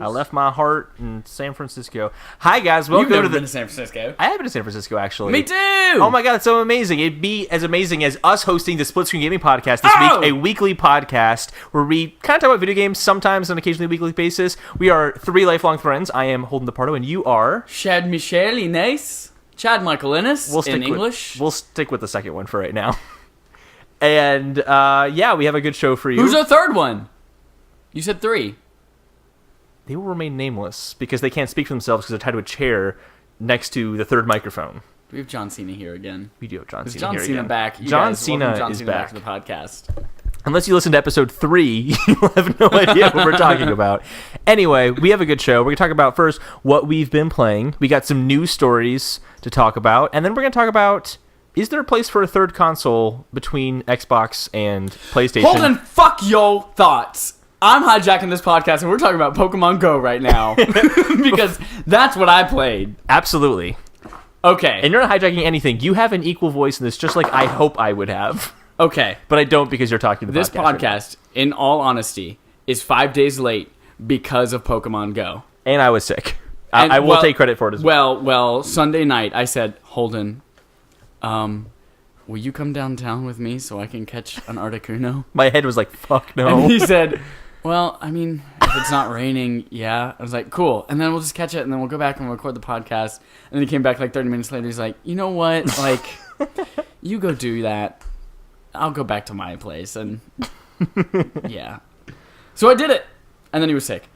I left my heart in San Francisco. Hi, guys. Welcome You've never been to San Francisco. I have been to San Francisco, actually. Me too! Oh my god, it's so amazing. It'd be as amazing as us hosting the Split Screen Gaming Podcast this week, a weekly podcast where we kind of talk about video games, sometimes on occasionally a weekly basis. We are three lifelong friends. I am Holden DePardo, and you are... Chad Michel Innes. Chad Michael Innes in English. We'll stick with the second one for right now. And, yeah, we have a good show for you. Who's our third one? You said three. They will remain nameless because they can't speak for themselves because they're tied to a chair next to the third microphone. We have John Cena here again. We do have John Cena John here Cena again. back. John Cena is back to the podcast. Unless you listen to episode 3, you'll have no idea what we're talking about. Anyway, we have a good show. We're going to talk about first what we've been playing. We got some news stories to talk about. And then we're going to talk about, is there a place for a third console between Xbox and PlayStation? Holden, fuck your thoughts. I'm hijacking this podcast, and we're talking about Pokemon Go right now. Because that's what I played. Absolutely. Okay. And you're not hijacking anything. You have an equal voice in this, just like I hope I would have. Okay. But I don't because you're talking to the This podcast, in all honesty, is 5 days late because of Pokemon Go. And I was sick. I will take credit for it as well. Well, Sunday night, I said, Holden, will you come downtown with me so I can catch an Articuno? My head was like, fuck no. And he said, well, I mean, if it's not raining, yeah. I was like, cool. And then we'll just catch it, and then we'll go back and record the podcast. And then he came back like 30 minutes later. He's like, you know what? Like, you go do that. I'll go back to my place. And yeah. So I did it. And then he was sick.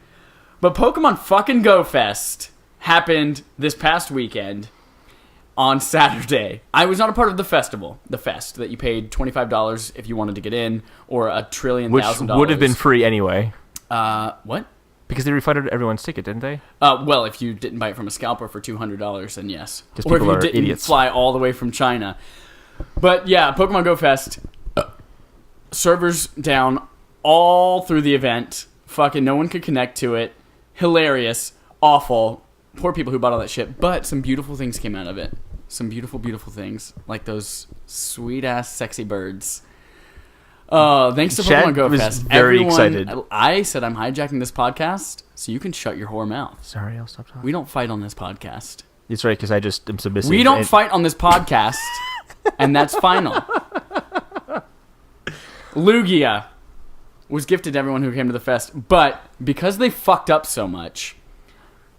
But Pokemon fucking Go Fest happened this past weekend on Saturday. I was not a part of the festival, the fest, that you paid $25 if you wanted to get in, or $1 trillion. Which would have been free anyway. What? Because they refunded everyone's ticket, didn't they? Well, if you didn't buy it from a scalper for $200, then yes. Because or if people you are didn't idiots. fly all the way from China. But yeah, Pokemon Go Fest. Servers down all through the event. Fucking no one could connect to it. Hilarious. Awful. Poor people who bought all that shit. But some beautiful things came out of it. Some beautiful, beautiful things. Like those sweet-ass sexy birds. Thanks to Pokemon Go Fest. Very excited. I said I'm hijacking this podcast, so you can shut your whore mouth. Sorry, I'll stop talking. We don't fight on this podcast. It's right, because I just am submissive. We don't fight on this podcast, and that's final. Lugia was gifted to everyone who came to the fest, but because they fucked up so much,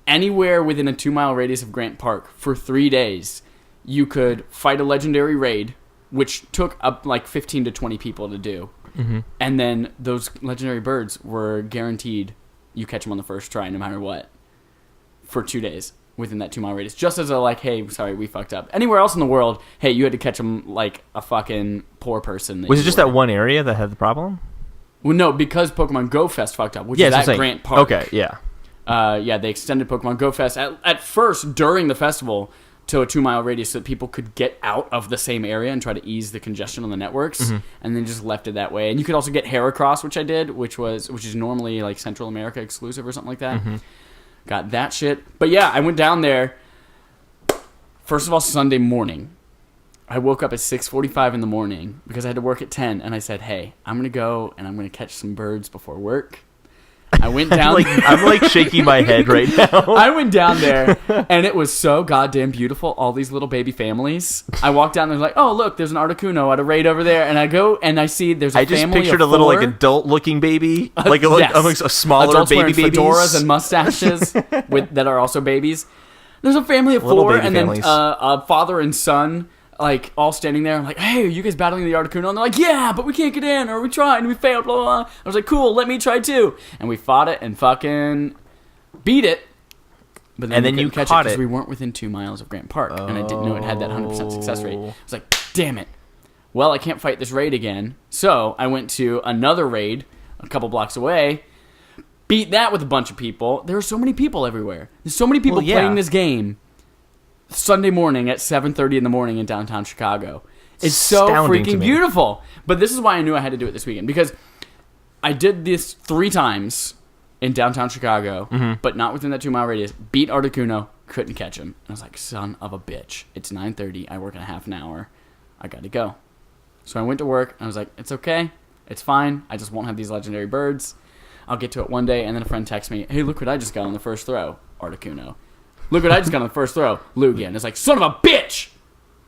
anywhere within a 2-mile radius of Grant Park for 3 days, you could fight a legendary raid, which took up like 15 to 20 people to do. Mm-hmm. And then those legendary birds were guaranteed you catch them on the first try, no matter what, for 2 days within that 2-mile radius. Just as a like, hey, sorry, we fucked up. Anywhere else in the world, hey, you had to catch them like a fucking poor person. Was it just that one area that had the problem? Well, no, because Pokemon Go Fest fucked up, which is at Grant Park. Okay, yeah. Yeah, they extended Pokemon Go Fest at first during the festival to a 2-mile radius so that people could get out of the same area and try to ease the congestion on the networks, and then just left it that way. And you could also get Heracross, which I did, which is normally like Central America exclusive or something like that. Mm-hmm. Got that shit. But yeah, I went down there. First of all, Sunday morning. I woke up at 6:45 in the morning because I had to work at 10, and I said, hey, I'm going to go and I'm going to catch some birds before work. I went down I'm like shaking my head right now. I went down there, and it was so goddamn beautiful, all these little baby families. I walked down there like, oh, look, there's an Articuno at a raid over there, and I go, and I see there's a family of 4. I just pictured a little, like, adult-looking baby, like a smaller adults baby wearing babies. fedoras and mustaches that are also babies. There's a family of 4, and then a father and son, like, all standing there. I'm like, hey, are you guys battling the Articuno? And they're like, yeah, but we can't get in, or we tried, and we failed, blah, blah, blah. I was like, cool, let me try too. And we fought it and fucking beat it. But then you catch it because we weren't within 2 miles of Grant Park, and I didn't know it had that 100% success rate. I was like, damn it. Well, I can't fight this raid again. So I went to another raid a couple blocks away, beat that with a bunch of people. There are so many people everywhere. There's so many people playing this game Sunday morning at 7:30 in the morning in downtown Chicago. It's so freaking beautiful. But this is why I knew I had to do it this weekend, because I did this 3 times in downtown Chicago, but not within that 2-mile radius. Beat Articuno, couldn't catch him. And I was like, son of a bitch. It's 9:30. I work in a half an hour. I got to go. So I went to work, and I was like, it's okay. It's fine. I just won't have these legendary birds. I'll get to it one day, and then a friend texts me, hey, look what I just got on the first throw, Articuno. Look what I just got on the first throw, Lugia. And it's like, son of a bitch!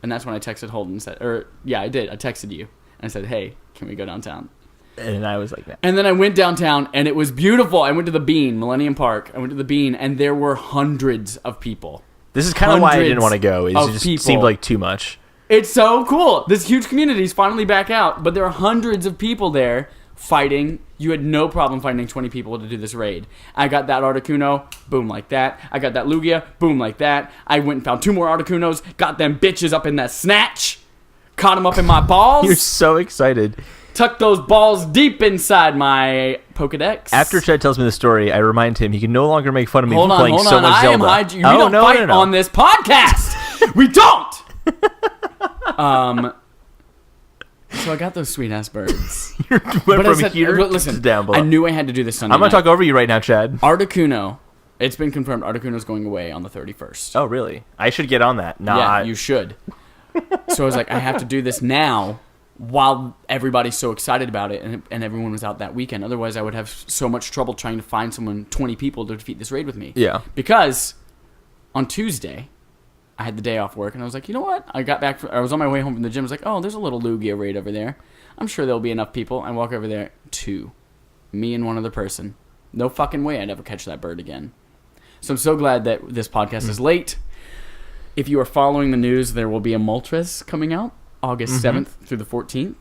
And that's when I texted Holden and said, I did. I texted you. And I said, hey, can we go downtown? And I was like that. And then I went downtown, and it was beautiful. I went to the Bean, Millennium Park. I went to the Bean, and there were hundreds of people. This is kind of why I didn't want to go. It just seemed like too much. It's so cool. This huge community is finally back out, but there are hundreds of people there fighting. You had no problem finding 20 people to do this raid. I got that Articuno, boom, like that. I got that Lugia, boom, like that. I went and found 2 more Articunos, got them bitches up in that snatch, caught them up in my balls. You're so excited. Tuck those balls deep inside my Pokedex. After Chad tells me the story, I remind him he can no longer make fun of me for playing so much Zelda. We don't fight on this podcast. We don't. So I got those sweet ass birds. Listen, down below. I knew I had to do this Sunday. I'm gonna talk over you right now, Chad. Articuno. It's been confirmed. Articuno's going away on the 31st. Oh, really? I should get on that. Yeah, you should. So I was like, I have to do this now while everybody's so excited about it, and everyone was out that weekend. Otherwise, I would have so much trouble trying to find 20 people to defeat this raid with me. Yeah. Because on Tuesday, I had the day off work, and I was like, you know what? I was on my way home from the gym. I was like, oh, there's a little Lugia raid over there. I'm sure there'll be enough people. I walk over there, 2. Me and one other person. No fucking way I'd ever catch that bird again. So I'm so glad that this podcast is late. If you are following the news, there will be a Moltres coming out August 7th through the 14th.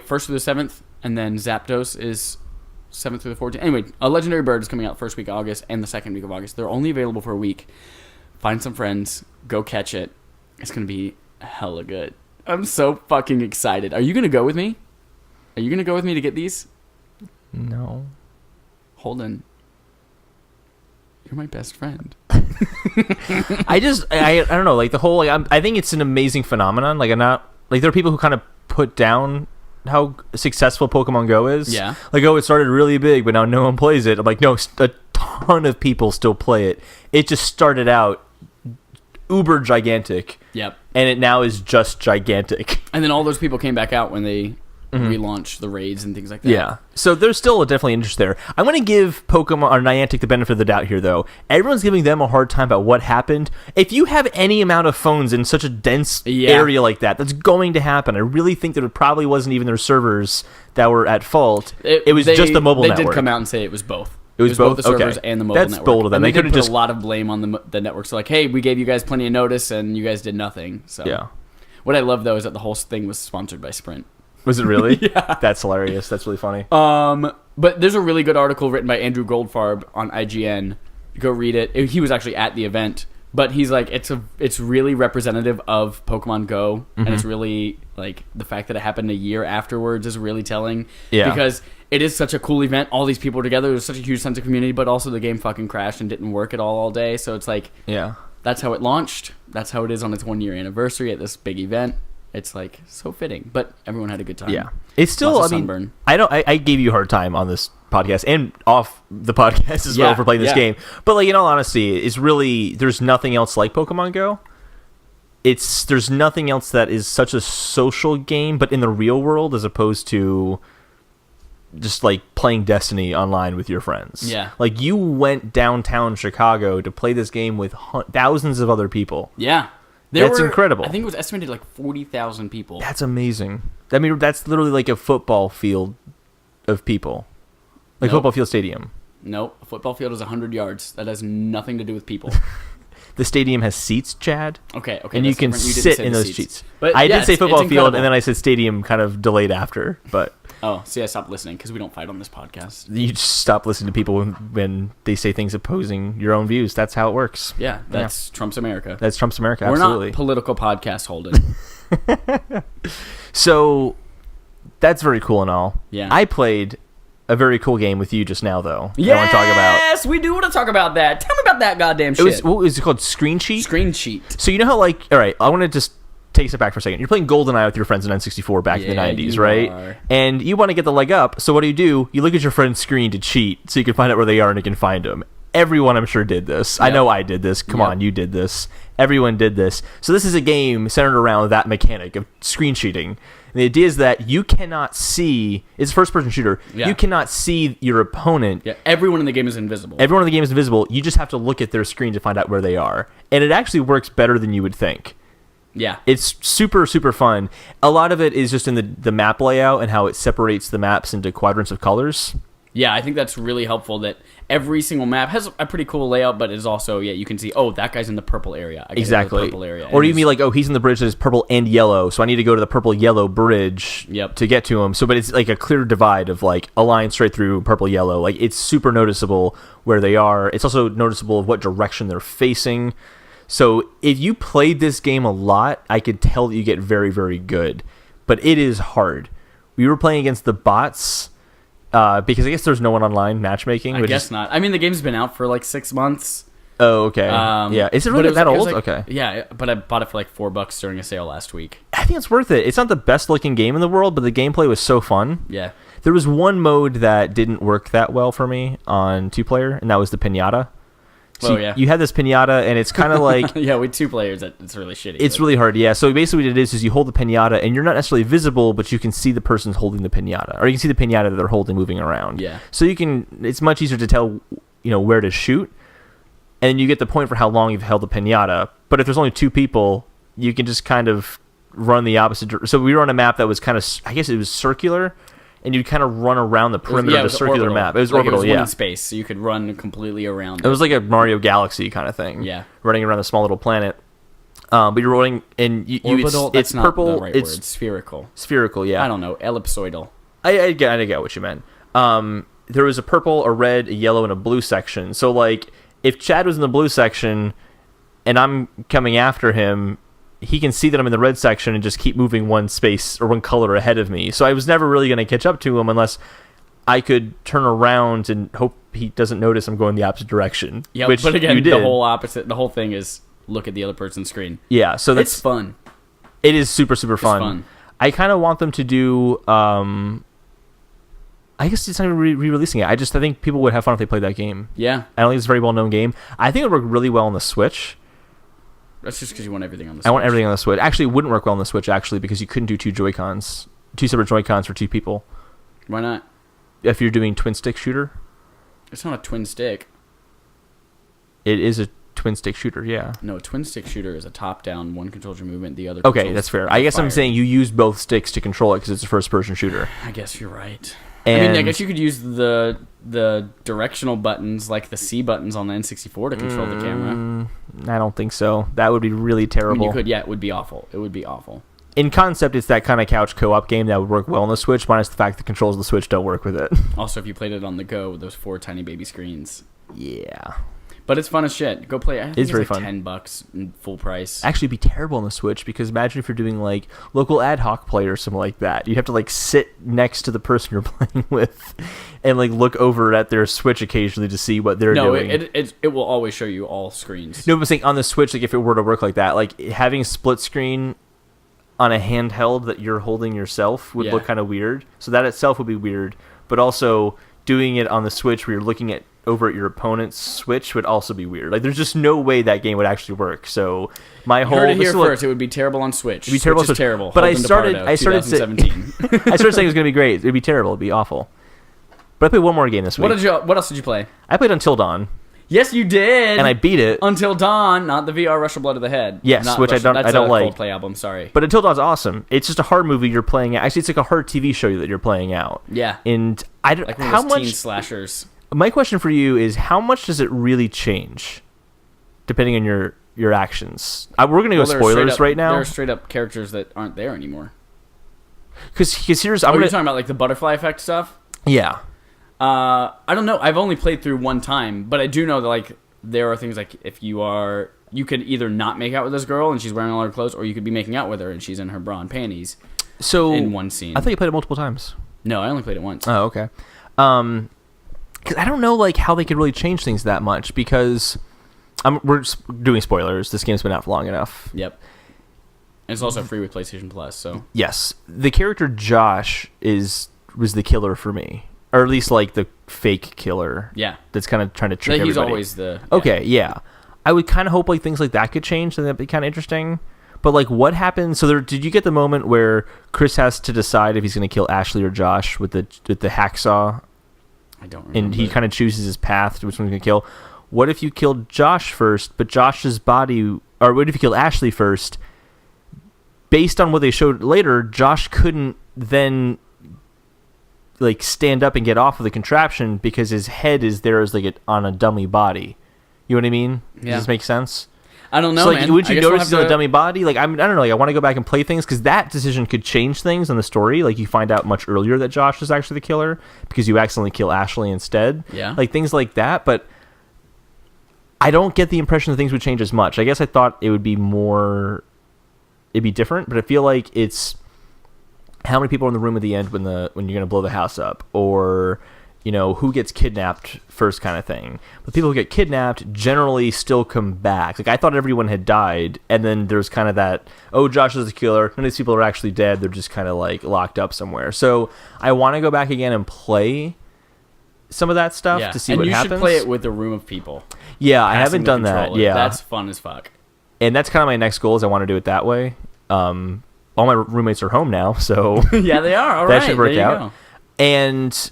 First through the 7th, and then Zapdos is 7th through the 14th. Anyway, a legendary bird is coming out first week of August and the second week of August. They're only available for a week. Find some friends, go catch it. It's going to be hella good. I'm so fucking excited. Are you going to go with me? Are you going to go with me to get these? No. Holden, you're my best friend. I don't know, like the whole, like, I think it's an amazing phenomenon. Like, I'm not, like, there are people who kind of put down how successful Pokemon Go is. Yeah. Like, oh, it started really big, but now no one plays it. I'm like, no, a ton of people still play it. It just started out uber gigantic. Yep. And it now is just gigantic. And then all those people came back out when they relaunched the raids and things like that. Yeah. So there's still definitely interest there. I'm going to give Pokemon or Niantic the benefit of the doubt here, though. Everyone's giving them a hard time about what happened. If you have any amount of phones in such a dense area like that, that's going to happen. I really think that it probably wasn't even their servers that were at fault. It was just the mobile network. They did come out and say it was both. It was both the servers and the mobile network. That's bold of them. And they could put a lot of blame on the network. So like, hey, we gave you guys plenty of notice and you guys did nothing. So yeah. What I love, though, is that the whole thing was sponsored by Sprint. Was it really? Yeah. That's hilarious. That's really funny. But there's a really good article written by Andrew Goldfarb on IGN. Go read it. He was actually at the event. But he's like, it's really representative of Pokemon Go. And it's really, like, the fact that it happened a year afterwards is really telling. Yeah. Because it is such a cool event. All these people were together. There's such a huge sense of community. But also the game fucking crashed and didn't work at all day. So it's like, yeah, that's how it launched. That's how it is on its 1-year anniversary at this big event. It's like so fitting, but everyone had a good time. Yeah, it's still. I mean, I gave you a hard time on this podcast and off the podcast as well for playing this game. But like in all honesty, it's really there's nothing else like Pokemon Go. There's nothing else that is such a social game, but in the real world, as opposed to just like playing Destiny online with your friends. Yeah, like you went downtown Chicago to play this game with thousands of other people. Yeah. That's incredible. I think it was estimated like 40,000 people. That's amazing. I mean, that's literally like a football field of people. Like football field stadium. Nope. A football field is 100 yards. That has nothing to do with people. The stadium has seats, Chad. Okay. And you can sit in those seats. But I did say football field, and then I said stadium kind of delayed after. But oh, see, I stopped listening because we don't fight on this podcast. You just stop listening to people when they say things opposing your own views. That's how it works. Yeah, that's Trump's America. That's Trump's America, absolutely. We're not political podcast, Holden. So, that's very cool and all. Yeah. I played a very cool game with you just now, though. Yes, I want to talk about. Yes, we do want to talk about that. Tell me about that goddamn shit. What was it called? Screencheat? Screencheat. So you know how, like, all right, I want to just take a step back for a second. You're playing GoldenEye with your friends in N64 back in the 90s, right? Are. And you want to get the leg up, so what do? You look at your friend's screen to cheat, so you can find out where they are and you can find them. everyone I'm sure did this. Yep. I know I did this. Come on, you did this. Everyone did this. So this is a game centered around that mechanic of screen cheating. And the idea is that you cannot see. It's a first-person shooter. Yeah. You cannot see your opponent. Yeah, everyone in the game is invisible. Everyone in the game is invisible. You just have to look at their screen to find out where they are. And it actually works better than you would think. Yeah. It's super, super fun. A lot of it is just in the map layout and how it separates the maps into quadrants of colors. Yeah, I think that's really helpful that every single map has a pretty cool layout, but is also, you can see, that guy's in the purple area. Exactly. The purple area. Or you mean like, he's in the bridge that is purple and yellow, so I need to go to the purple-yellow bridge to get to him. So, but it's like a clear divide of like a line straight through purple-yellow. Like, it's super noticeable where they are. It's also noticeable of what direction they're facing. So if you played this game a lot, I could tell that you get very, very good. But it is hard. We were playing against the bots... because I guess there's no one online matchmaking. I guess not. I mean, the game's been out for like 6 months. Oh, okay. Yeah. Is it really that old? Like, okay. Yeah, but I bought it for like $4 during a sale last week. I think it's worth it. It's not the best looking game in the world, but the gameplay was so fun. Yeah. There was one mode that didn't work that well for me on 2-player, and that was the pinata. So you have this pinata, and it's kind of like... yeah, with 2 players, it's really shitty. It's really hard, yeah. So basically what it is you hold the pinata, and you're not necessarily visible, but you can see the person's holding the pinata. Or you can see the pinata that they're holding moving around. Yeah. So it's much easier to tell, where to shoot, and you get the point for how long you've held the pinata. But if there's only 2 people, you can just kind of run the opposite direction. So we were on a map that was kind of, I guess it was circular, and you'd kind of run around the perimeter of the circular map. It was orbital, it was one in space, so you could run completely around it. It was like a Mario Galaxy kind of thing. Yeah. Running around a small little planet. But you're rolling, and orbital, it's not purple. The right it's word. Spherical. Spherical, yeah. I don't know. Ellipsoidal. I get what you meant. There was a purple, a red, a yellow, and a blue section. So, like, if Chad was in the blue section, and I'm coming after him... he can see that I'm in the red section and just keep moving one space or one color ahead of me. So I was never really going to catch up to him unless I could turn around and hope he doesn't notice I'm going the opposite direction. Yeah, but again, the whole thing is look at the other person's screen. Yeah, so it's fun. It is super, super fun. It's fun. I kind of want them to do... I guess it's not even re-releasing it. I think people would have fun if they played that game. Yeah. I don't think it's a very well-known game. I think it would work really well on the Switch. That's just because you want everything on the Switch. I want everything on the Switch. Actually, it wouldn't work well on the Switch, actually, because you couldn't do 2 separate Joy-Cons for 2 people. Why not? If you're doing twin-stick shooter. It's not a twin-stick. It is a twin-stick shooter, yeah. No, a twin-stick shooter is a top-down, one controls your movement, the other Okay, that's fair. I guess I'm saying you use both sticks to control it because it's a first-person shooter. I guess you're right. And I guess you could use the directional buttons, like the C buttons on the N64 to control the camera. I don't think so. That would be really terrible. You could, it would be awful. It would be awful. In concept, it's that kind of couch co-op game that would work well on the Switch, minus the fact the controls of the Switch don't work with it. Also, if you played it on the go with those 4 tiny baby screens. Yeah. But it's fun as shit. Go play it. I think it's very like fun. $10 in full price. Actually, it'd be terrible on the Switch because imagine if you're doing like local ad hoc play or something like that. You'd have to like sit next to the person you're playing with and like look over at their Switch occasionally to see what they're doing. No, it will always show you all screens. No, but saying on the Switch, like if it were to work like that, like having split screen on a handheld that you're holding yourself would look kind of weird. So that itself would be weird. But also doing it on the Switch where you're looking over at your opponent's Switch would also be weird. Like, there's just no way that game would actually work. So my whole... You heard it here first. It would be terrible on Switch. It'd be terrible on Switch. Switch. Terrible. But I started saying it was going to be great. It'd be terrible. It'd be awful. But I played one more game this week. What else did you play? I played Until Dawn. Yes, you did. And I beat it. Until Dawn, not the VR Rush of Blood to the Head. Yes, not which Rush, I don't like. Coldplay album, sorry. But Until Dawn's awesome. It's just a horror movie you're playing out. Actually, it's like a horror TV show that you're playing out. Yeah. And I don't... Like one how of those much... teen slashers. My question for you is, how much does it really change, depending on your actions? We're going to go spoilers right now. There are straight up characters that aren't there anymore. Because here's... You're talking about like the butterfly effect stuff? Yeah. I don't know. I've only played through one time, but I do know that like there are things like if you could either not make out with this girl and she's wearing all her clothes, or you could be making out with her and she's in her bra and panties. So in one scene. I thought you played it multiple times. No, I only played it once. Oh, okay. Because I don't know like how they could really change things that much, because we're doing spoilers. This game's been out for long enough. Yep. And it's also free with PlayStation Plus, so... Yes. The character Josh was the killer for me. Or at least like the fake killer. Yeah. That's kind of trying to trick everybody. He's always the... Yeah. Okay, yeah. I would kind of hope like things like that could change, and that'd be kind of interesting. But like, what happens? So did you get the moment where Chris has to decide if he's going to kill Ashley or Josh with the hacksaw? I don't remember. And he kind of chooses his path to which one's going to kill. What if you killed Josh first, but Josh's body, or what if you killed Ashley first? Based on what they showed later, Josh couldn't then like stand up and get off of the contraption because his head is there as like on a dummy body. You know what I mean? Yeah. Does this make sense? I don't know, so, like, man. Would you notice he's on a dummy body? Like, I don't know. Like, I want to go back and play things because that decision could change things in the story. Like, you find out much earlier that Josh is actually the killer because you accidentally kill Ashley instead. Yeah. Like, things like that. But I don't get the impression that things would change as much. I guess I thought it would be more... It'd be different, but I feel like it's how many people are in the room at the end when you're going to blow the house up, or... you know, who gets kidnapped first kind of thing. But people who get kidnapped generally still come back. Like, I thought everyone had died, and then there's kind of that, oh, Josh is the killer. None of these people are actually dead. They're just kind of, like, locked up somewhere. So I want to go back again and play some of that stuff to see what happens. And you should play it with a room of people. Yeah, I haven't done that. Yeah. That's fun as fuck. And that's kind of my next goal is I want to do it that way. All my roommates are home now, so... yeah, they are. All that right. should work there you out. Go. And...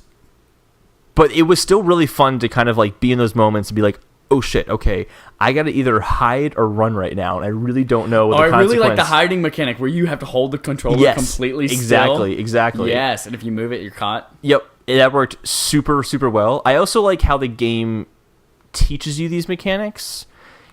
But it was still really fun to kind of like be in those moments and be like, oh shit, okay, I got to either hide or run right now, and I really don't know what the consequence... I really like the hiding mechanic where you have to hold the controller completely still. Exactly. Yes, and if you move it, you're caught. Yep, that worked super, super well. I also like how the game teaches you these mechanics,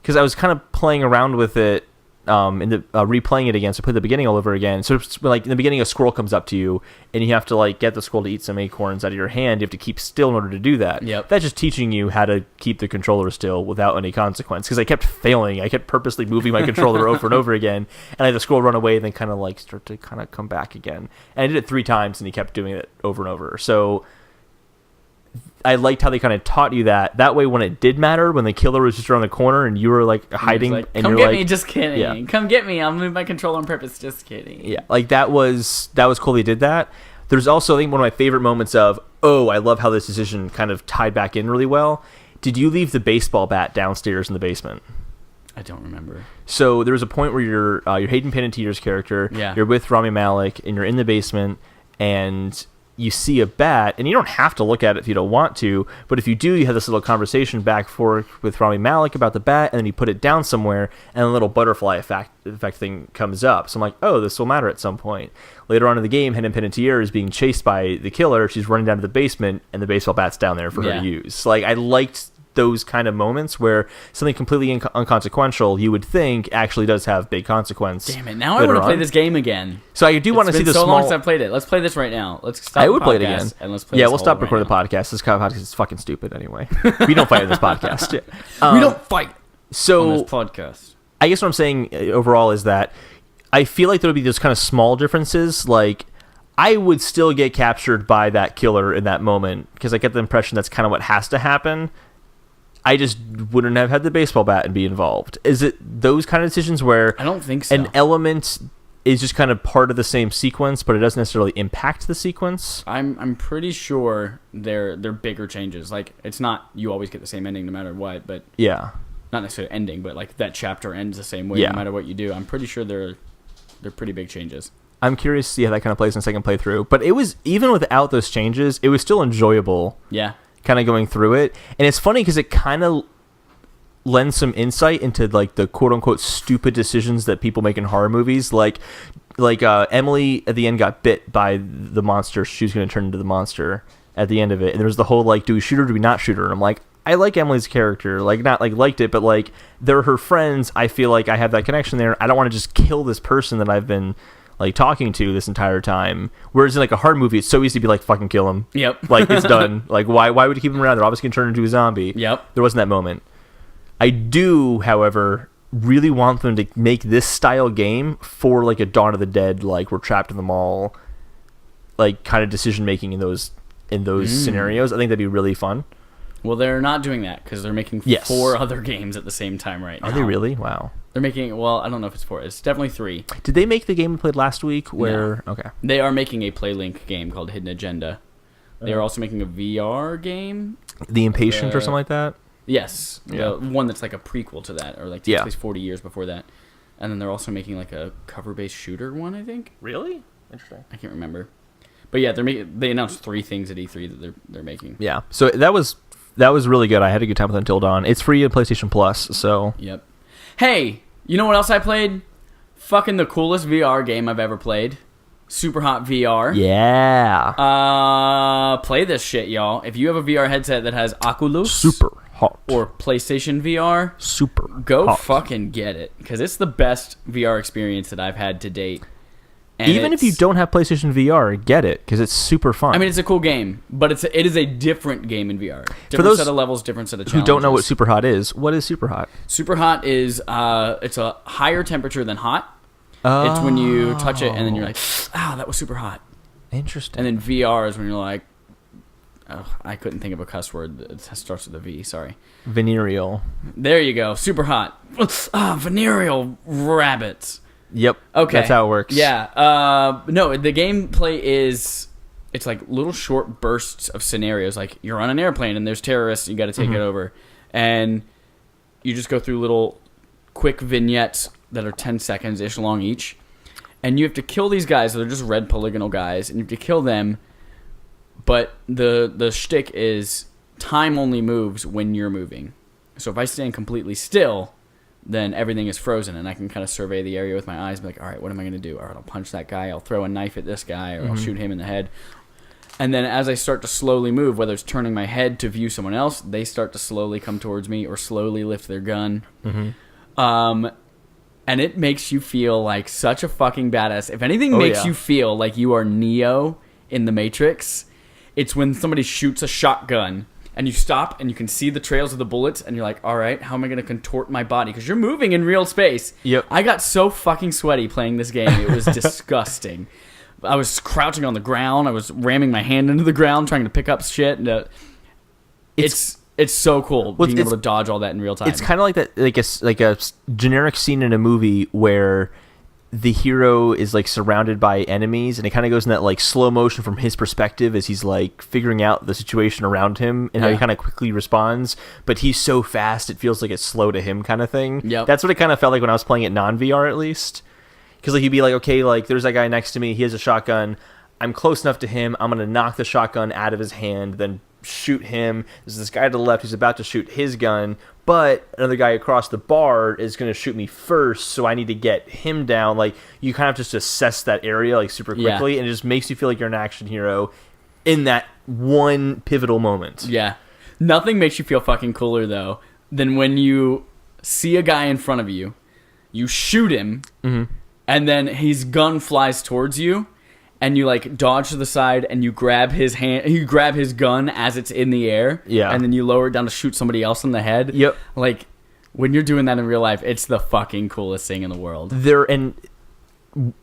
because I was kind of playing around with it in the replaying it again, so I played the beginning all over again. So it's like in the beginning, a squirrel comes up to you, and you have to like get the squirrel to eat some acorns out of your hand. You have to keep still in order to do that. Yep. That's just teaching you how to keep the controller still without any consequence. Because I kept failing. I kept purposely moving my controller over and over again, and I had the squirrel run away, and then kind of like start to kind of come back again. And I did it 3 times, and he kept doing it over and over. So I liked how they kind of taught you that. That way, when it did matter, when the killer was just around the corner and you were like hiding, like, and come you're get like, me, just kidding. Yeah. Come get me. I'll move my controller on purpose. Just kidding. Yeah, like that was cool. They did that. There's also, I think, one of my favorite moments of, oh, I love how this decision kind of tied back in really well. Did you leave the baseball bat downstairs in the basement? I don't remember. So there was a point where you're Hayden Panettiere's character. Yeah. You're with Rami Malek, and you're in the basement, and you see a bat, and you don't have to look at it if you don't want to, but if you do, you have this little conversation back and forth with Rami Malek about the bat, and then you put it down somewhere, and a little butterfly effect thing comes up. So I'm like, oh, this will matter at some point. Later on in the game, Hayden Panettiere is being chased by the killer. She's running down to the basement, and the baseball bat's down there for her to use. Like, I liked those kind of moments where something completely inconsequential you would think actually does have big consequence. Damn it! Now I want to play this game again. So I do want to see the so small... long since I played it. Let's play this right now. Let's stop. I would play it again. And let's play. Yeah, we'll stop recording the podcast. This kind of podcast is fucking stupid anyway. We don't fight in this podcast. We don't fight. So on this podcast. I guess what I'm saying overall is that I feel like there would be those kind of small differences. Like, I would still get captured by that killer in that moment because I get the impression that's kind of what has to happen. I just wouldn't have had the baseball bat and be involved. Is it those kind of decisions where I don't think so. An element is just kind of part of the same sequence, but it doesn't necessarily impact the sequence? I'm pretty sure they're bigger changes. Like, it's not you always get the same ending no matter what, but yeah, not necessarily ending, but like that chapter ends the same way no matter what you do. I'm pretty sure they're pretty big changes. I'm curious to see how that kind of plays in a second playthrough. But it was, even without those changes, it was still enjoyable. Yeah. Kind of going through it. And it's funny because it kind of lends some insight into like the quote unquote stupid decisions that people make in horror movies. Like Emily at the end got bit by the monster. She was going to turn into the monster at the end of it. And there was the whole like, do we shoot her or do we not shoot her? And I'm like, I like Emily's character. Like, not like liked it, but like they're her friends. I feel like I have that connection there. I don't want to just kill this person that I've been like talking to this entire time. Whereas in like a horror movie, it's so easy to be like, fucking kill him. Yep. Like, it's done. Like, why would you keep him around? They're obviously going to turn into a zombie. Yep. There wasn't that moment. I do, however, really want them to make this style game for like a Dawn of the Dead, like we're trapped in the mall, like kind of decision making in those scenarios. I think that'd be really fun. Well, they're not doing that because they're making 4 other games at the same time right now. Are they really? Wow. They're making, well, I don't know if it's 4. It's definitely 3. Did they make the game we played last week where... No. Okay. They are making a PlayLink game called Hidden Agenda, They are also making a VR game. The Impatient or something like that? Yes. Yeah. The one that's like a prequel to that, or like takes place 40 years before that. And then they're also making like a cover-based shooter one, I think. Really? Interesting. I can't remember. But yeah, they announced 3 things at E3 that they're making. Yeah. So that was really good. I had a good time with Until Dawn. It's free at PlayStation Plus, so... Yep. Hey, you know what else I played? Fucking the coolest VR game I've ever played. Superhot VR. Yeah. Play this shit, y'all. If you have a VR headset that has Oculus... Super hot. Or PlayStation VR... Super Go hot. fucking get it. Because it's the best VR experience that I've had to date. And even if you don't have PlayStation VR, get it, because it's super fun. I mean, it's a cool game, but it is a different game in VR. Different those set of levels, different set of challenges. who don't know what Superhot is, what is Superhot? Superhot is it's a higher temperature than hot. Oh. It's when you touch it and then you're like, that was super hot. Interesting. And then VR is when you're like, I couldn't think of a cuss word that starts with a V. Sorry. Venereal. There you go. Super hot. Venereal rabbits. Yep. Okay. That's how it works. Yeah. No, the gameplay is, it's like little short bursts of scenarios. Like you're on an airplane and there's terrorists. You got to take it over, and you just go through little quick vignettes that are 10 seconds ish long each, and you have to kill these guys. They're just red polygonal guys, and you have to kill them. But the shtick is time only moves when you're moving. So if I stand completely still, then everything is frozen, and I can kind of survey the area with my eyes and be like, all right, what am I going to do? All right, I'll punch that guy, I'll throw a knife at this guy, or I'll shoot him in the head. And then as I start to slowly move, whether it's turning my head to view someone else, they start to slowly come towards me or slowly lift their gun. And it makes you feel like such a fucking badass. If anything makes you feel like you are Neo in The Matrix, it's when somebody shoots a shotgun and you stop and you can see the trails of the bullets and you're like, all right, how am I going to contort my body? Because you're moving in real space. Yep. I got so fucking sweaty playing this game. It was disgusting. I was crouching on the ground. I was ramming my hand into the ground trying to pick up shit. And, it's so cool being able to dodge all that in real time. It's kind of like that, like a generic scene in a movie where the hero is like surrounded by enemies, and it kind of goes in that like slow motion from his perspective as he's like figuring out the situation around him and how he kind of quickly responds. But he's so fast, it feels like it's slow to him, kind of thing. Yep. That's what it kind of felt like when I was playing it non-VR, at least. Because like he'd be like, okay, like there's that guy next to me, he has a shotgun. I'm close enough to him. I'm gonna knock the shotgun out of his hand, then shoot him. There's this guy to the left who's about to shoot his gun, but another guy across the bar is going to shoot me first, so I need to get him down. Like, you kind of just assess that area like super quickly, and it just makes you feel like you're an action hero in that one pivotal moment. Yeah. Nothing makes you feel fucking cooler, though, than when you see a guy in front of you, you shoot him, and then his gun flies towards you, and you like dodge to the side and you grab his hand, you grab his gun as it's in the air, and then you lower it down to shoot somebody else in the head. Yep. Like when you're doing that in real life, it's the fucking coolest thing in the world. And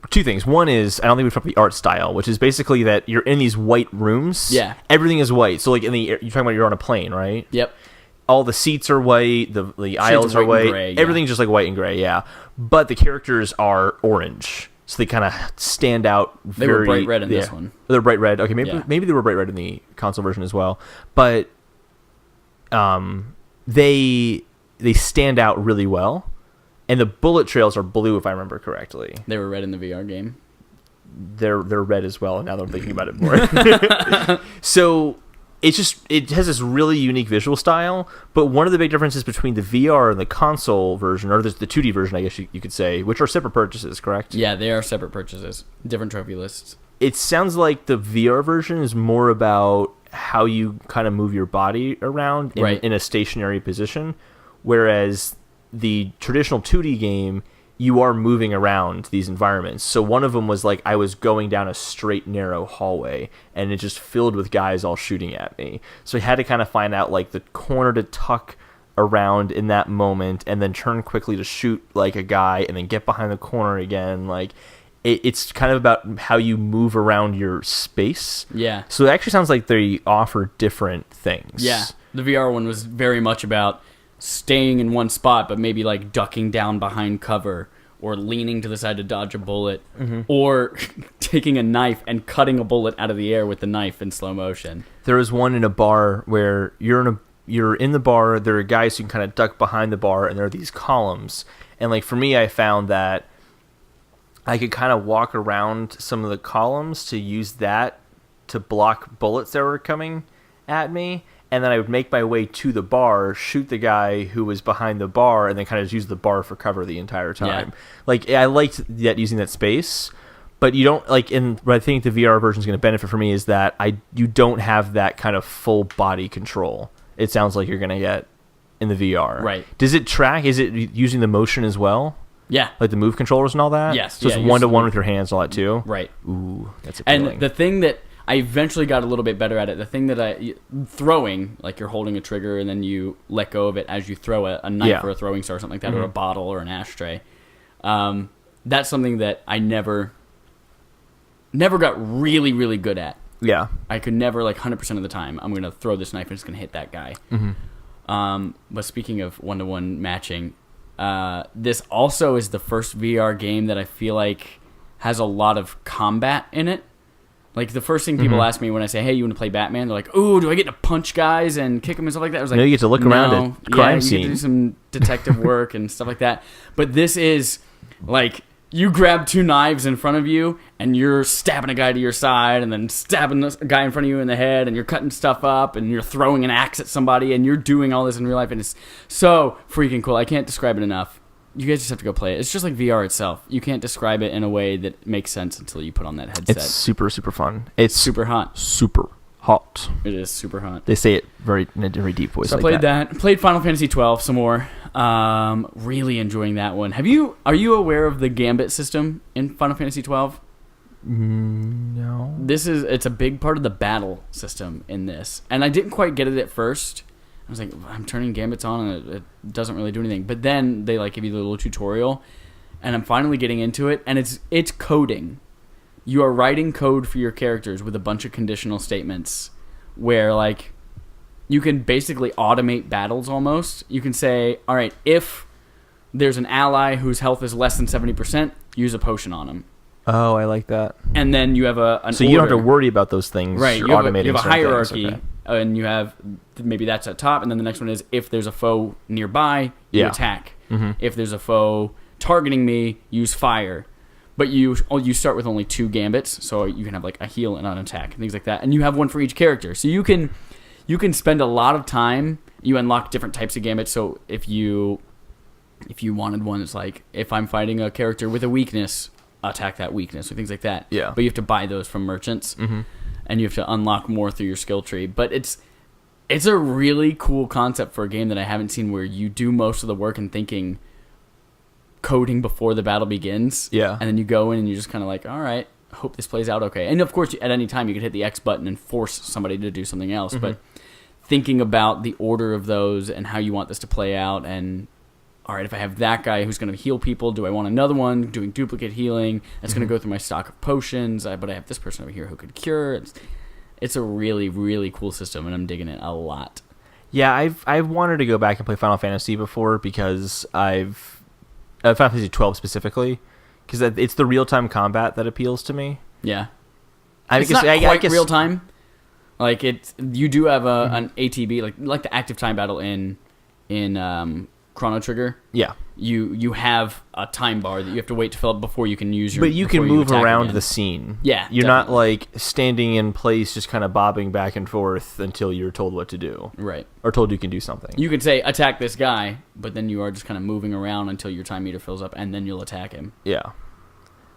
two things. One is, I don't think we talked about the art style, which is basically that you're in these white rooms. Yeah. Everything is white. So like in the you're talking about you're on a plane, right? Yep. All the seats are white, the aisles are white. Gray, everything's just like white and gray, But the characters are orange. So they kind of stand out very... They were bright red in this one. They're bright red. Okay, maybe they were bright red in the console version as well. But they stand out really well. And the bullet trails are blue, if I remember correctly. They were red in the VR game. They're red as well, and now that I'm thinking about it more. So... it has this really unique visual style, but one of the big differences between the VR and the console version, or the 2D version, I guess you could say, which are separate purchases, correct? Yeah, they are separate purchases. Different trophy lists. It sounds like the VR version is more about how you kind of move your body around in a stationary position, whereas the traditional 2D game, you are moving around these environments. So one of them was like I was going down a straight, narrow hallway, and it just filled with guys all shooting at me. So I had to kind of find out like the corner to tuck around in that moment, and then turn quickly to shoot like a guy, and then get behind the corner again. Like it's kind of about how you move around your space. Yeah. So it actually sounds like they offer different things. Yeah. The VR one was very much about staying in one spot, but maybe like ducking down behind cover, or leaning to the side to dodge a bullet, or taking a knife and cutting a bullet out of the air with the knife in slow motion. There was one in a bar where you're in the bar, there are guys who can kind of duck behind the bar, and there are these columns. And like for me, I found that I could kind of walk around some of the columns to use that to block bullets that were coming at me. And then I would make my way to the bar, shoot the guy who was behind the bar, and then kind of use the bar for cover the entire time. Yeah. Like, I liked that, using that space, but you don't, like, what I think the VR version is going to benefit for me is that you don't have that kind of full body control. It sounds like you're going to get in the VR. Right. Does it track? Is it using the motion as well? Yeah. Like the move controllers and all that? Yes. So it's one-to-one with your hands and all that too? Right. Ooh, that's appealing. And the thing that I eventually got a little bit better at it. The thing that throwing, like you're holding a trigger and then you let go of it as you throw a knife or a throwing star or something like that, or a bottle or an ashtray. That's something that I never got really, really good at. Yeah. I could never, like 100% of the time, I'm going to throw this knife and it's going to hit that guy. But speaking of one-to-one matching, this also is the first VR game that I feel like has a lot of combat in it. Like, the first thing people ask me when I say, hey, you want to play Batman? They're like, ooh, do I get to punch guys and kick them and stuff like that? I was like, no, you get to look around at crime scene. You get to do some detective work and stuff like that. But this is, like, you grab two knives in front of you, and you're stabbing a guy to your side, and then stabbing a guy in front of you in the head, and you're cutting stuff up, and you're throwing an axe at somebody, and you're doing all this in real life, and it's so freaking cool. I can't describe it enough. You guys just have to go play it. It's just like VR itself. You can't describe it in a way that makes sense until you put on that headset. It's super, super fun. It's super hot. Super hot. It is super hot. They say it in a very deep voice. So I played that. Played Final Fantasy XII some more. Really enjoying that one. Are you aware of the Gambit system in Final Fantasy XII? No. It's a big part of the battle system in this, and I didn't quite get it at first. I was like, I'm turning gambits on and it doesn't really do anything. But then they like give you the little tutorial, and I'm finally getting into it, and it's coding. You are writing code for your characters with a bunch of conditional statements where like you can basically automate battles almost. You can say, all right, if there's an ally whose health is less than 70%, use a potion on him. Oh, I like that. And then you have an so you don't have to worry about those things. Right. You have a hierarchy. Okay. And you have, maybe that's at top, and then the next one is, if there's a foe nearby, you attack. If there's a foe targeting me, use fire. But you start with only 2 gambits, so you can have like a heal and an attack and things like that. And you have one for each character. So you can spend a lot of time, you unlock different types of gambits. So if you wanted one that's like, if I'm fighting a character with a weakness, attack that weakness, or things like that. Yeah. But you have to buy those from merchants. And you have to unlock more through your skill tree. But it's a really cool concept for a game that I haven't seen, where you do most of the work and coding before the battle begins. Yeah. And then you go in and you're just kind of like, all right, I hope this plays out okay. And of course, at any time you could hit the X button and force somebody to do something else. But thinking about the order of those and how you want this to play out, and all right, if I have that guy who's going to heal people, do I want another one doing duplicate healing? That's going to go through my stock of potions, but I have this person over here who could cure. It's a really, really cool system, and I'm digging it a lot. Yeah, I've wanted to go back and play Final Fantasy before, because Final Fantasy XII specifically, because it's the real-time combat that appeals to me. Yeah. I guess real-time. Like, you do have an ATB, like the active time battle in Chrono Trigger. Yeah. You have a time bar that you have to wait to fill up before you can use your... But you can move around the scene. Yeah, You're not, like, standing in place just kind of bobbing back and forth until you're told what to do. Right. Or told you can do something. You can say, attack this guy, but then you are just kind of moving around until your time meter fills up, and then you'll attack him. Yeah.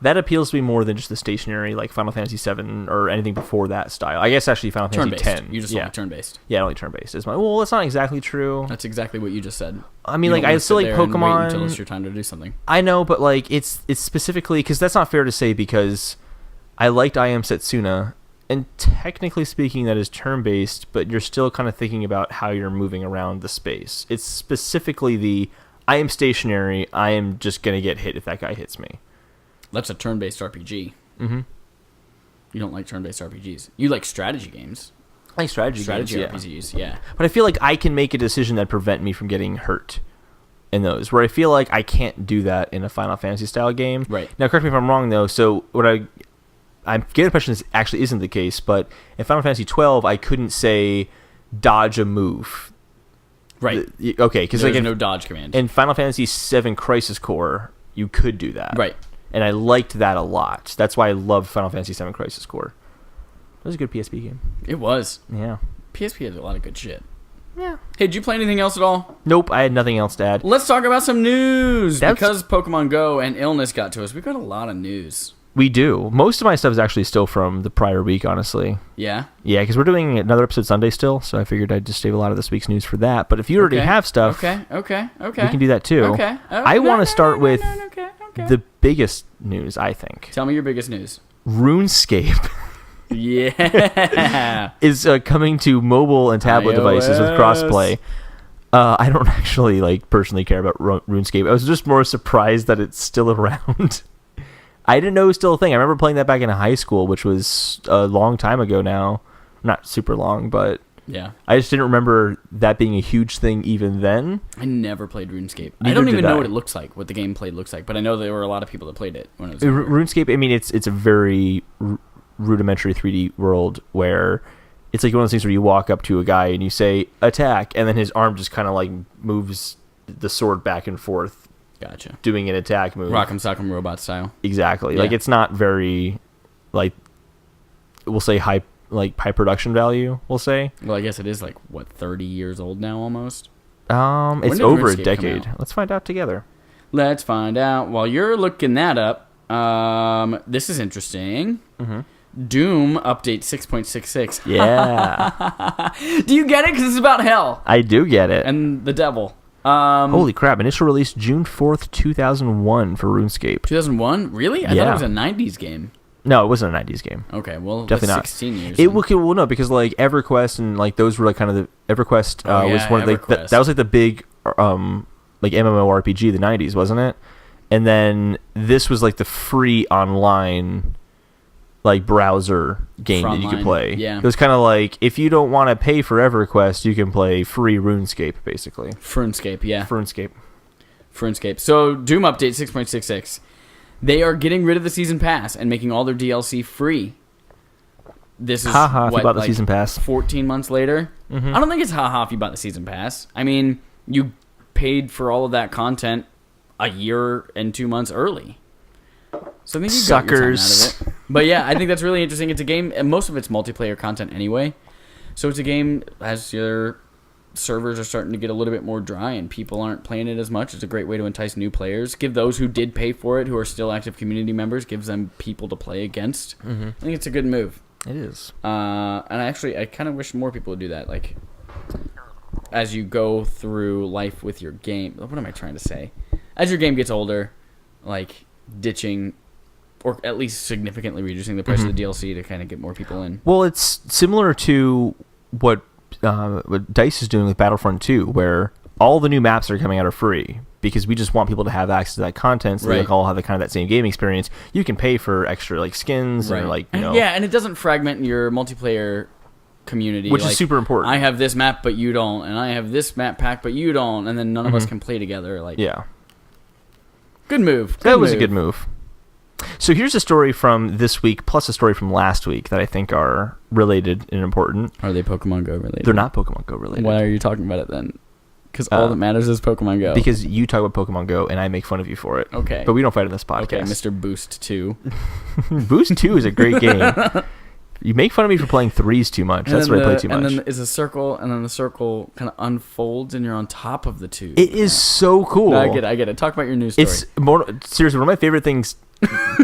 That appeals to me more than just the stationary, like Final Fantasy VII or anything before that style. I guess actually Final Fantasy X. You just like turn-based. Yeah, only turn-based. Well, that's not exactly true. That's exactly what you just said. I mean, like, I still like Pokemon. Until it's your time to do something. I know, but like, it's specifically, because that's not fair to say, because I liked I Am Setsuna, and technically speaking, that is turn-based, but you're still kind of thinking about how you're moving around the space. It's specifically I am stationary. I am just gonna get hit if that guy hits me. That's a turn-based RPG. You don't like turn-based RPGs. You like strategy games. I like strategy RPGs, yeah. But I feel like I can make a decision that prevent me from getting hurt. in those, where I feel like I can't do that in a Final Fantasy style game. Right. Now, correct me if I'm wrong, though. So what I'm getting the impression this actually isn't the case, but in Final Fantasy XII, I couldn't say dodge a move. Right. Okay, because there's no dodge command. In Final Fantasy VII Crisis Core, you could do that. Right. And I liked that a lot. That's why I loved Final Fantasy VII Crisis Core. It was a good PSP game. It was. Yeah. PSP has a lot of good shit. Yeah. Hey, did you play anything else at all? Nope, I had nothing else to add. Let's talk about some news. Because Pokemon Go and illness got to us, we've got a lot of news. We do. Most of my stuff is actually still from the prior week, honestly. Yeah? Yeah, because we're doing another episode Sunday still, so I figured I'd just save a lot of this week's news for that. But if you already have stuff, okay, we can do that too. Okay. I want to start with the biggest news, I think. Tell me your biggest news. RuneScape. Yeah. is coming to mobile and tablet devices with crossplay. I don't actually personally care about RuneScape. I was just more surprised that it's still around. I didn't know it was still a thing. I remember playing that back in high school, which was a long time ago now. Not super long, but yeah. I just didn't remember that being a huge thing even then. I never played RuneScape. Neither I don't even did know I. what it looks like, what the gameplay looks like, but I know there were a lot of people that played it when it was RuneScape, I mean, it's a very rudimentary 3D world where it's like one of those things where you walk up to a guy and you say attack, and then his arm just kind of moves the sword back and forth. Gotcha. Doing an attack move. Rock'em Sock'em Robot style. Exactly. Yeah. It's not very we'll say high production value, we'll say. Well, I guess it is 30 years old now almost? It's over a decade. Let's find out together. Let's find out. While you're looking that up, this is interesting. Mm-hmm. Doom update 6.66. Yeah. Do you get it? Because it's about hell. I do get it. And the devil. Holy crap. Initial release June 4th, 2001 for RuneScape. 2001? Really? I thought it was a 90s game. No, it wasn't a 90s game. Okay, well, definitely that's not. 16 years. Well, no, because EverQuest and those were kind of the EverQuest was one of that was the big MMORPG of the 90s, wasn't it? And then this was the free online browser game that you could play. Yeah. It was kind of if you don't want to pay for EverQuest, you can play free RuneScape, basically. RuneScape, yeah. RuneScape. So, Doom update 6.66. They are getting rid of the season pass and making all their DLC free. This is if you bought the season pass 14 months later. Mm-hmm. I don't think it's if you bought the season pass. I mean, you paid for all of that content a year and 2 months early. So I think you got your time out of it. But yeah, I think that's really interesting. It's a game, and most of it's multiplayer content anyway. So it's a game as your servers are starting to get a little bit more dry and people aren't playing it as much. It's a great way to entice new players. Give those who did pay for it, who are still active community members, gives them people to play against. Mm-hmm. I think it's a good move. It is. And I kind of wish more people would do that. As you go through life with your game. What am I trying to say? As your game gets older, ditching or at least significantly reducing the price of the DLC to kind of get more people in. Well, it's similar to what DICE is doing with Battlefront 2, where all the new maps that are coming out are free because we just want people to have access to that content, so they all have that same game experience. You can pay for extra skins and yeah, and it doesn't fragment your multiplayer community, which is super important. I have this map, but you don't, and I have this map pack, but you don't, and then none of us can play together. Yeah, good move. That was a good move. So here's a story from this week, plus a story from last week that I think are related and important. Are they Pokemon Go related? They're not Pokemon Go related. Why are you talking about it then? Because all that matters is Pokemon Go. Because you talk about Pokemon Go and I make fun of you for it. Okay. But we don't fight in this podcast. Okay, Mr. Boost 2. Boost 2 is a great game. You make fun of me for playing threes too much. That's what I play too much. And then it's a circle, and then the circle kind of unfolds, and you're on top of the two. It is so cool. No, I get it. Talk about your news story. It's seriously, one of my favorite things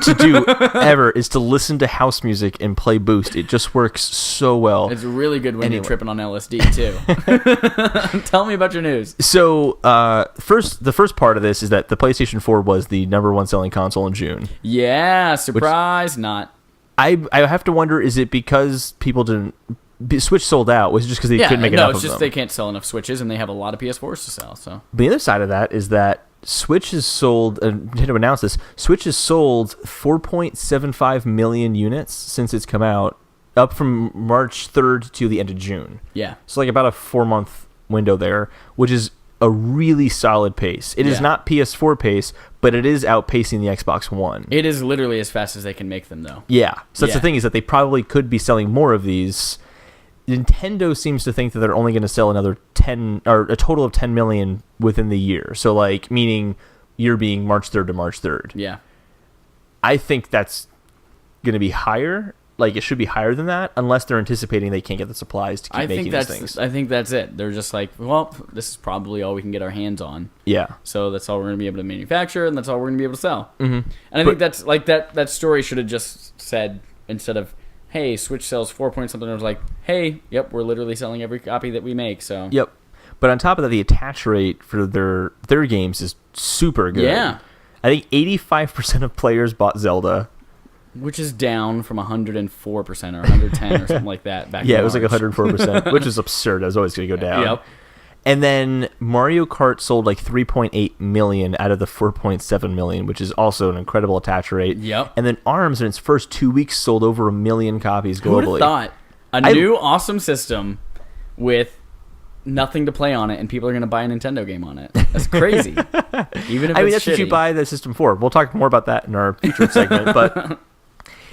to do ever is to listen to house music and play Boost. It just works so well. It's really good when you're tripping on LSD too. Tell me about your news. So, the first part of this is that the PlayStation 4 was the #1 selling console in June. Yeah, surprise, not. I have to wonder, is it because people didn't... Switch sold out? Was it just because they couldn't make enough of them? No, it's just they can't sell enough Switches, and they have a lot of PS4s to sell. So the other side of that is that Switch has sold, Nintendo announced this, Switch has sold 4.75 million units since it's come out, up from March 3rd to the end of June. Yeah. So about a 4-month window there, which is a really solid pace. It is not PS4 pace, but it is outpacing the Xbox One. It is literally as fast as they can make them, though. Yeah. So that's the thing, is that they probably could be selling more of these. Nintendo seems to think that they're only going to sell another 10 or a total of 10 million within the year. So like, meaning year being March 3rd to March 3rd. Yeah. I think that's going to be higher. Like, it should be higher than that, unless they're anticipating they can't get the supplies to keep making these things. I think that's it. They're just like, well, this is probably all we can get our hands on. Yeah. So that's all we're going to be able to manufacture, and that's all we're going to be able to sell. Mm-hmm. And I think that's like that story should have just said, instead of, hey, Switch sells 4 point something, it was like, hey, yep, we're literally selling every copy that we make. So Yep. But on top of that, the attach rate for their games is super good. Yeah. I think 85% of players bought Zelda. Which is down from 104% or 110 or something like that back in Yeah, it was like March. 104%, which is absurd. I was always going to go down. Yep. And then Mario Kart sold like 3.8 million out of the 4.7 million, which is also an incredible attach rate. Yep. And then ARMS, in its first 2 weeks, sold over 1 million copies globally. Who would have thought a new awesome system with nothing to play on it, and people are going to buy a Nintendo game on it? That's crazy. Even if that's what you buy the system for. We'll talk more about that in our future segment, but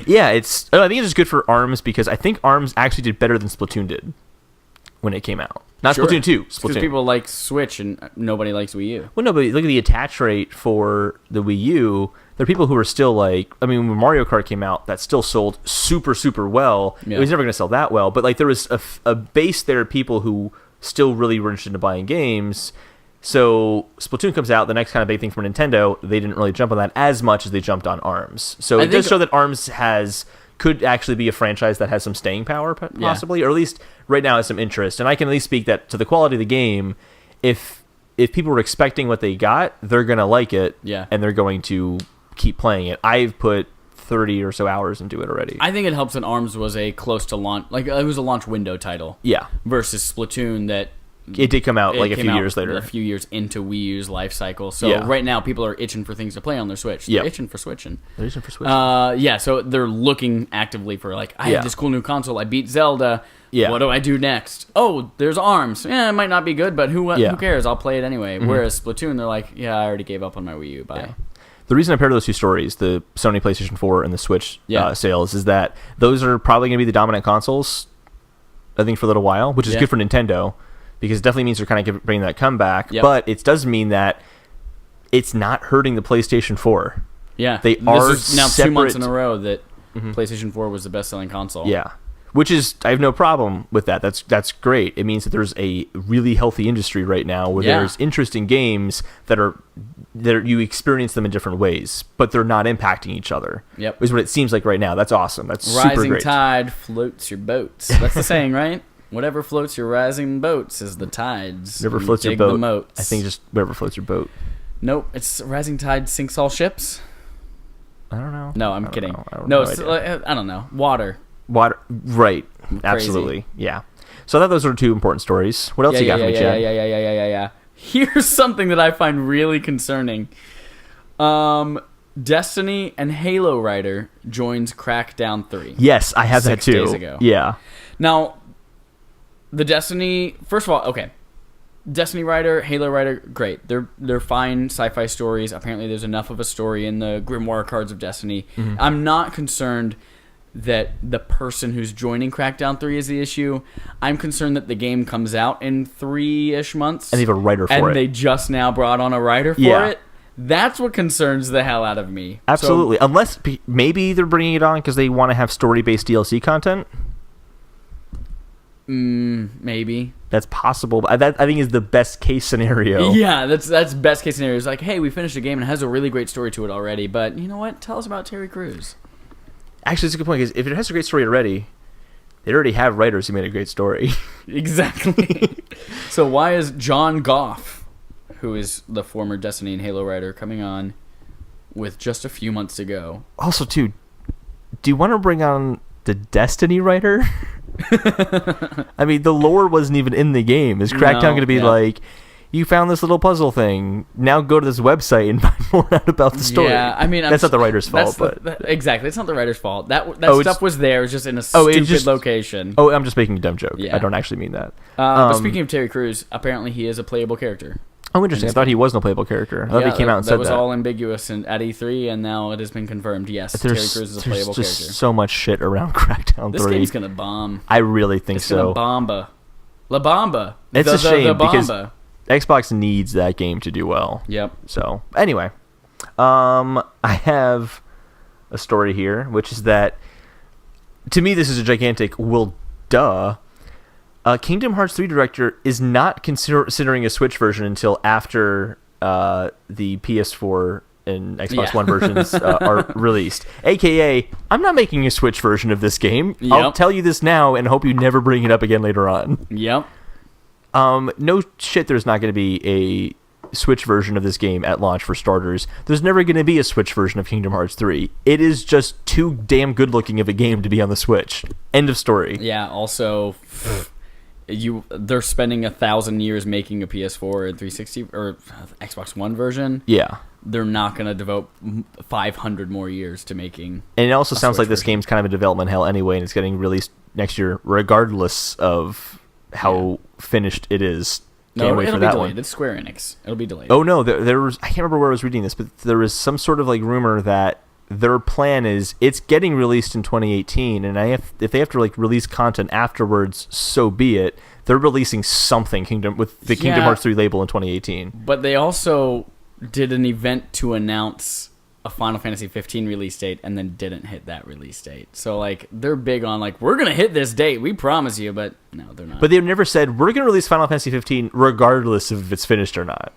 yeah, I think it's just good for ARMS, because I think ARMS actually did better than Splatoon did when it came out. Not Sure. Splatoon 2. Because people like Switch and nobody likes Wii U. Well, no, but look at the attach rate for the Wii U. There are people who are still like, I mean, when Mario Kart came out, that still sold super, super well. Yeah. It was never going to sell that well, but like there was a base there of people who still really were interested in buying games. So Splatoon comes out, the next kind of big thing for Nintendo, they didn't really jump on that as much as they jumped on ARMS. So it does show that ARMS could actually be a franchise that has some staying power, possibly, or at least right now has some interest. And I can at least speak that to the quality of the game. If people were expecting what they got, they're going to like it, and they're going to keep playing it. I've put 30 or so hours into it already. I think it helps that ARMS was a close to launch, like it was a launch window title. Yeah. Versus Splatoon that it did come out like a few years later. A few years into Wii U's life cycle. So right now people are itching for things to play on their Switch. They're itching for switching. They're itching for switching. Yeah, so they're looking actively for like, I have this cool new console. I beat Zelda. Yeah. What do I do next? Oh, there's ARMS. Yeah, it might not be good, but who cares? I'll play it anyway. Mm-hmm. Whereas Splatoon, they're like, yeah, I already gave up on my Wii U. Bye. Yeah. The reason I paired those two stories, the Sony PlayStation 4 and the Switch sales, is that those are probably going to be the dominant consoles, I think, for a little while, which is good for Nintendo, because it definitely means they're kind of bringing that comeback. Yep. But it does mean that it's not hurting the PlayStation 4. Yeah. They are this is now separate. 2 months in a row that PlayStation 4 was the best-selling console. Yeah. Which is, I have no problem with that. That's great. It means that there's a really healthy industry right now where there's interesting games that you experience them in different ways, but they're not impacting each other. Yep. Is what it seems like right now. That's awesome. That's super great. Rising tide floats your boats. That's the saying, right? Whatever floats your rising boats is the tides. Whatever floats your boat. The moats. I think just whatever floats your boat. Nope. It's rising tide sinks all ships. I don't know. No, I'm kidding. I don't know. Water, right. Crazy. Absolutely. Yeah. So I thought those were two important stories. What else you got for me, Chad? Yeah. Here's something that I find really concerning. Destiny and Halo Rider joins Crackdown 3. Yes, I have that too. 6 days ago. Yeah. Now, the Destiny... First of all, okay. Destiny Rider, Halo Rider, great. They're fine sci-fi stories. Apparently there's enough of a story in the Grimoire cards of Destiny. Mm-hmm. I'm not concerned that the person who's joining Crackdown 3 is the issue. I'm concerned that the game comes out in 3-ish months. And they have a writer for it. And they just now brought on a writer for it. That's what concerns the hell out of me. Absolutely. So, unless maybe they're bringing it on because they want to have story-based DLC content. Maybe. That's possible. That I think is the best case scenario. Yeah, that's best case scenario. It's like, hey, we finished a game and it has a really great story to it already, but you know what? Tell us about Terry Crews. Actually, it's a good point, because if it has a great story already, they already have writers who made a great story. Exactly. So why is John Goff, who is the former Destiny and Halo writer, coming on with just a few months to go? Also, too, do you want to bring on the Destiny writer? I mean, the lore wasn't even in the game. Is Crackdown going to be like, you found this little puzzle thing, now go to this website and find more out about the story? Yeah, I mean, that's not the writer's fault. Exactly, it's not the writer's fault. That stuff was there, it was just in a stupid location. Oh, I'm just making a dumb joke. Yeah. I don't actually mean that. But speaking of Terry Crews, apparently he is a playable character. Oh, interesting. I thought he wasn't a playable character. I thought he came out and said that. That was all ambiguous at E3, and now it has been confirmed. Yes, Terry Crews is a playable character. There's so much shit around Crackdown 3. This game's gonna bomb. I really think so. It's gonna bomba. La Bamba. It's a shame because Xbox needs that game to do well. Yep. So, anyway. I have a story here, which is that, to me, this is a gigantic, well, duh. Kingdom Hearts 3 director is not considering a Switch version until after the PS4 and Xbox One versions are released. AKA, I'm not making a Switch version of this game. Yep. I'll tell you this now and hope you never bring it up again later on. Yep. No shit, there's not going to be a Switch version of this game at launch for starters. There's never going to be a Switch version of Kingdom Hearts 3. It is just too damn good looking of a game to be on the Switch. End of story. Yeah, also... they're spending 1,000 years making a PS4 and 360 or Xbox One version. Yeah, they're not going to devote 500 more years to making. And it also sounds like this game's kind of a development hell anyway, and it's getting released next year, regardless of how finished it is. Can't wait for that one. It's Square Enix. It'll be delayed. Oh no, there was, I can't remember where I was reading this, but there was some sort of like rumor that their plan is it's getting released in 2018, and if they have to like release content afterwards, so be it. They're releasing something with the Kingdom Hearts 3 label in 2018. But they also did an event to announce a Final Fantasy 15 release date and then didn't hit that release date. So like they're big on like, we're gonna hit this date, we promise you, but no, they're not. But they've never said we're gonna release Final Fantasy 15 regardless of if it's finished or not.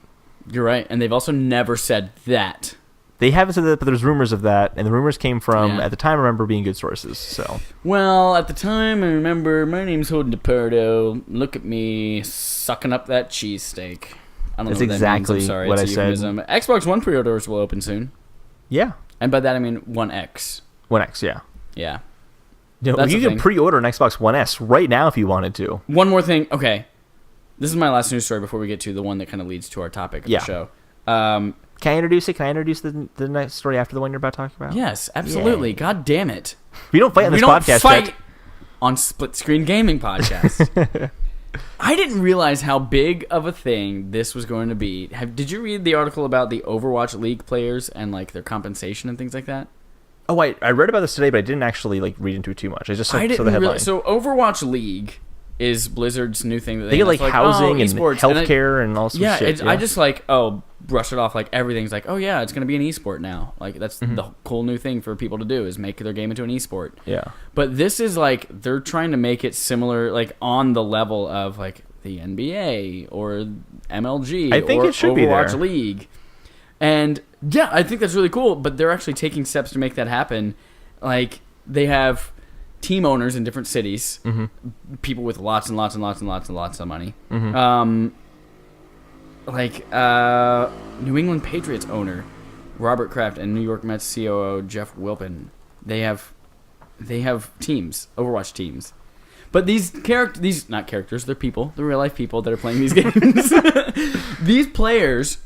You're right, and they've also never said that. They haven't said that, but there's rumors of that, and the rumors came from, at the time, I remember being good sources. So, well, at the time, I remember, my name's Holden DePerdo. Look at me sucking up that cheesesteak. I don't know what exactly that means. I'm sorry, what it's I euphemism. said. Xbox One pre-orders will open soon. Yeah. And by that, I mean One X. One X, yeah. Yeah. You can pre-order an Xbox One S right now if you wanted to. One more thing. Okay. This is my last news story before we get to the one that kind of leads to our topic of the show. Can I introduce it? Can I introduce the next story after the one you're about to talk about? Yes, absolutely. Yeah. God damn it. We don't fight on this podcast. We don't fight on Split Screen Gaming Podcast. I didn't realize how big of a thing this was going to be. Did you read the article about the Overwatch League players and like their compensation and things like that? Oh, I read about this today, but I didn't actually like read into it too much. I just saw the headline. So Overwatch League is Blizzard's new thing that they get like housing and healthcare and all sorts of shit. I just brush it off like everything's like, oh yeah, it's going to be an esport now. Like that's the cool new thing for people to do is make their game into an esport. Yeah. But this is like they're trying to make it similar, like on the level of like the NBA or MLG I think or it should Overwatch be there. League. And yeah, I think that's really cool, but they're actually taking steps to make that happen. Like they have team owners in different cities, people with lots and lots and lots and lots and lots of money. Like New England Patriots owner Robert Kraft and New York Mets COO Jeff Wilpon. They have teams, Overwatch teams. But these not characters, they're people, they're real life people that are playing these games. These players,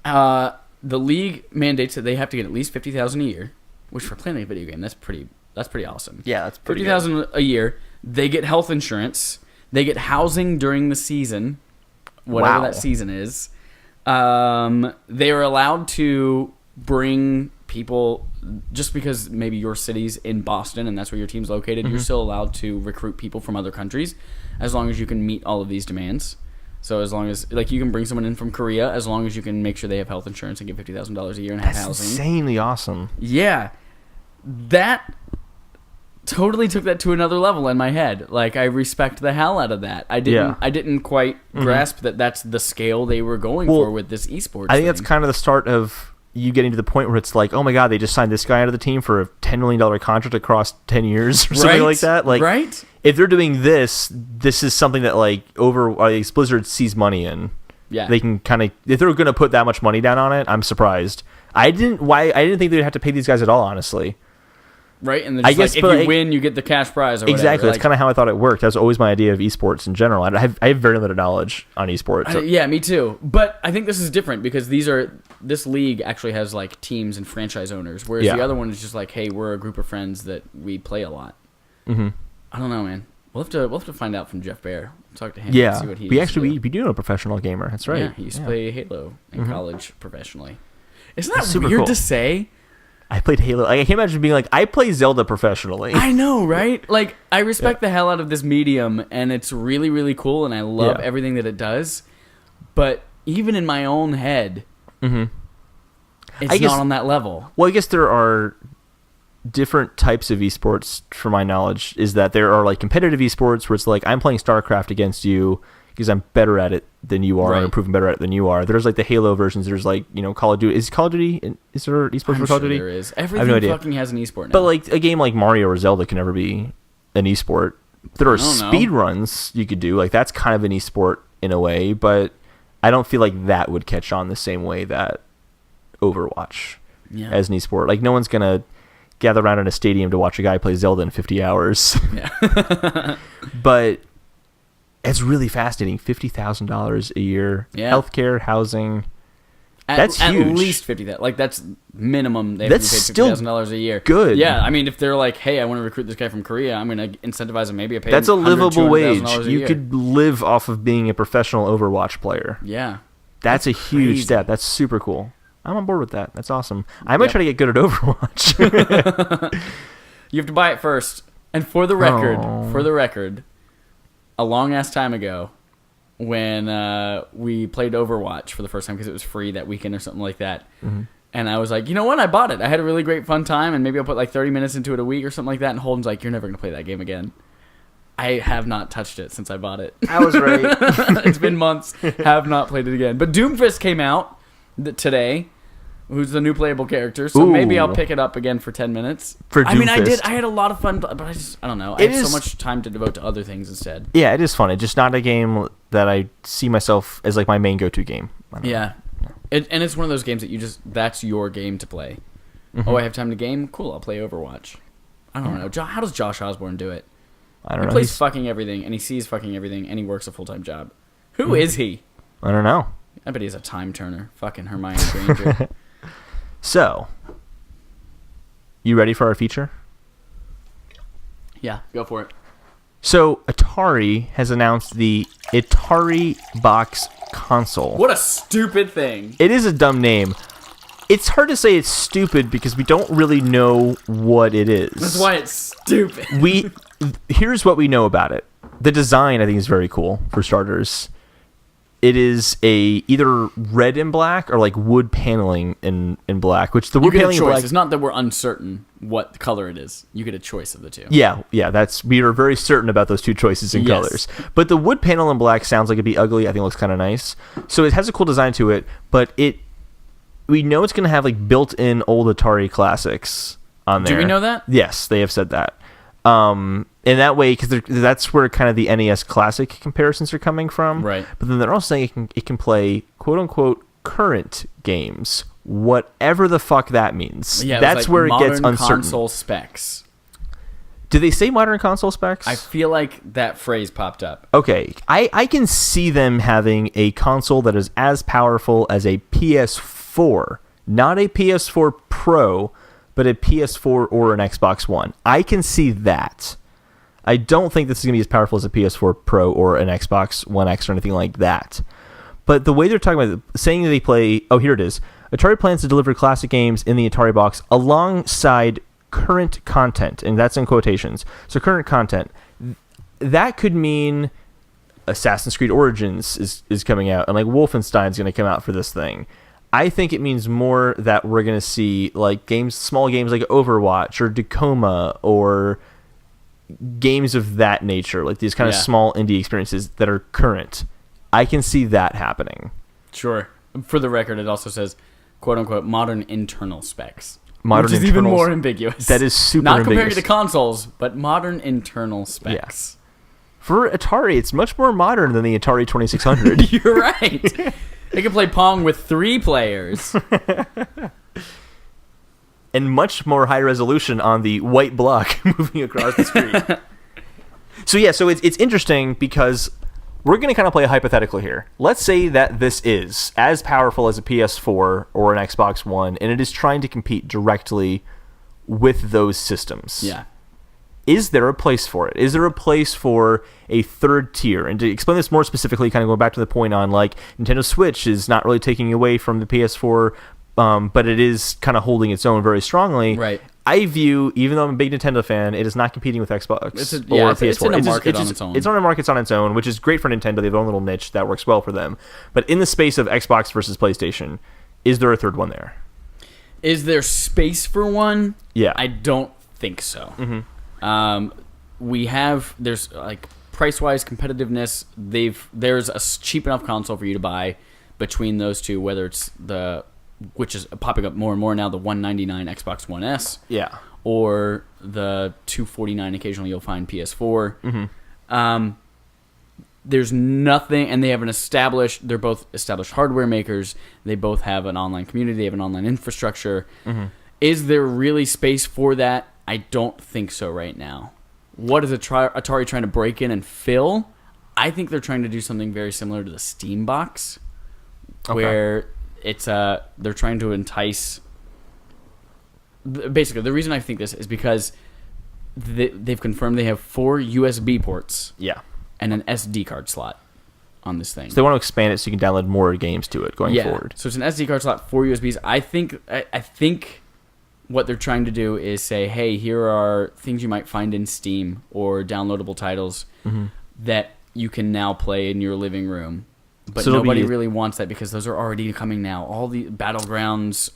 the league mandates that they have to get at least $50,000 a year, which for playing a video game, that's pretty awesome. Yeah, that's pretty $50,000 a year. They get health insurance. They get housing during the season, whatever that season is. They are allowed to bring people, just because maybe your city's in Boston and that's where your team's located, you're still allowed to recruit people from other countries as long as you can meet all of these demands. So as long as, like, you can bring someone in from Korea as long as you can make sure they have health insurance and get $50,000 a year and have housing. That's insanely awesome. Yeah. That totally took that to another level in my head. Like, I respect the hell out of that. I didn't quite grasp that that's the scale they were going for with this esports I think that's kind of the start of you getting to the point where it's like, oh my god, they just signed this guy out of the team for a $10 million contract across 10 years or something like that. Like, if they're doing this is something that like Blizzard sees money in. Yeah, they can kind of, if they're going to put that much money down on it, I'm surprised. I didn't think they'd have to pay these guys at all, honestly. Right, and I guess if you win, you get the cash prize. Or exactly, that's kind of how I thought it worked. That was always my idea of esports in general. I have very limited knowledge on esports. Yeah, me too. But I think this is different because this league actually has like teams and franchise owners, whereas the other one is just like, hey, we're a group of friends that we play a lot. I don't know, man. We'll have to find out from Jeff Bear. talk to him. And see what he we do know a professional gamer. That's right. Yeah, he used to play Halo in college professionally. Isn't that weird cool to say? I played Halo. I can't imagine being like, I play Zelda professionally. I know, right? Like, I respect the hell out of this medium, and it's really, really cool, and I love everything that it does. But even in my own head, it's not on that level. Well, I guess there are different types of esports, from my knowledge, is that there are like competitive esports where it's like, I'm playing StarCraft against you because I'm better at it than you are, or I'm proving better at it than you are. There's like the Halo versions. There's like, Call of Duty. Is Call of Duty? Is there esports for Call of Duty? There is. Everything fucking has an esport now. But like a game like Mario or Zelda can never be an esport. There are speed runs you could do. Like that's kind of an esport in a way, but I don't feel like that would catch on the same way that Overwatch as an esport. Like no one's gonna gather around in a stadium to watch a guy play Zelda in 50 hours. Yeah. But it's really fascinating. $50,000 a year. Yeah. Healthcare, housing. That's huge. At least $50,000. Like that's minimum. They have to be paid $50,000 a year. Good. Yeah. I mean, if they're like, hey, I want to recruit this guy from Korea, I'm going to incentivize him. Maybe I pay. That's a livable wage. You could live off of being a professional Overwatch player. Yeah. That's a huge step. That's super cool. I'm on board with that. That's awesome. I might try to get good at Overwatch. You have to buy it first. And for the record, a long ass time ago, when we played Overwatch for the first time because it was free that weekend or something like that, and I was like, you know what? I bought it. I had a really great fun time, and maybe I'll put like 30 minutes into it a week or something like that. And Holden's like, you're never gonna play that game again. I have not touched it since I bought it. I was right. It's been months. Have not played it again. But Doomfist came out today, who's the new playable character, so maybe I'll pick it up again for 10 minutes. I mean, I had a lot of fun, but I don't know. I have so much time to devote to other things instead. Yeah, it is fun. It's just not a game that I see myself as like my main go-to game. Yeah. And it's one of those games that that's your game to play. Oh, I have time to game? Cool, I'll play Overwatch. I don't know. How does Josh Osborne do it? I don't know. He plays fucking everything, and he sees fucking everything, and he works a full-time job. Who is he? I don't know. I bet he's a time turner. Fucking Hermione Granger. So, you ready for our feature? Yeah, go for it. So, Atari has announced the Atari Box console. What a stupid thing. It is a dumb name. It's hard to say it's stupid because we don't really know what it is. That's why it's stupid. Here's what we know about it. The design, I think, is very cool, for starters. It is either red and black or like wood paneling in black, which the wood paneling in black. It's not that we're uncertain what color it is. You get a choice of the two. Yeah. We are very certain about those two choices in colors. But the wood panel in black sounds like it'd be ugly. I think it looks kind of nice. So it has a cool design to it, but we know it's going to have like built-in old Atari classics on there. Do we know that? Yes, they have said that. In that way, because that's where kind of the NES Classic comparisons are coming from. Right. But then they're also saying it can play quote-unquote current games, whatever the fuck that means. Yeah, that's where it gets uncertain. Modern console specs. Do they say modern console specs? I feel like that phrase popped up. Okay. I can see them having a console that is as powerful as a PS4, not a PS4 Pro, but a PS4 or an Xbox One. I can see that. I don't think this is going to be as powerful as a PS4 Pro or an Xbox One X or anything like that. But the way they're talking about it, saying that they play... Oh, here it is. Atari plans to deliver classic games in the Atari Box alongside current content, and that's in quotations. So current content. That could mean Assassin's Creed Origins is coming out, and like Wolfenstein's going to come out for this thing. I think it means more that we're going to see like small games like Overwatch or Tacoma or games of that nature, like these kind of small indie experiences that are current. I can see that happening. Sure. For the record, it also says, quote unquote, modern internal specs. Which is even more ambiguous. That is super ambiguous. Not compared to consoles, but modern internal specs. Yeah. For Atari, it's much more modern than the Atari 2600. You're right. They can play Pong with 3 players. And much more high resolution on the white block moving across the screen. So it's interesting because we're going to kind of play a hypothetical here. Let's say that this is as powerful as a PS4 or an Xbox One, and it is trying to compete directly with those systems. Yeah. is there a place for it? Is there a place for a third tier? And to explain this more specifically, kind of going back to the point on like Nintendo Switch is not really taking away from the PS4, but it is kind of holding its own very strongly. Right. I view, even though I'm a big Nintendo fan, it is not competing with Xbox or PS4. It's in a market on its own. It's on a market on its own, which is great for Nintendo. They have their own little niche that works well for them. But in the space of Xbox versus PlayStation, is there a third one there? Is there space for one? Yeah. I don't think so. Mm-hmm. There's like price-wise competitiveness. There's a cheap enough console for you to buy between those two, whether it's which is popping up more and more now, the $199 Xbox One S, or the $249 occasionally you'll find PS4. Mm-hmm. There's nothing, and they're both established hardware makers. They both have an online community. They have an online infrastructure. Mm-hmm. Is there really space for that? I don't think so right now. What is Atari trying to break in and fill? I think they're trying to do something very similar to the Steam Box, where it's they're trying to entice. Basically, the reason I think this is because they've confirmed they have 4 USB ports, and an SD card slot on this thing. So they want to expand it so you can download more games to it going forward. So it's an SD card slot, 4 USBs. I think what they're trying to do is say, hey, here are things you might find in Steam or downloadable titles that you can now play in your living room. But so nobody really wants that because those are already coming now. All the Battlegrounds,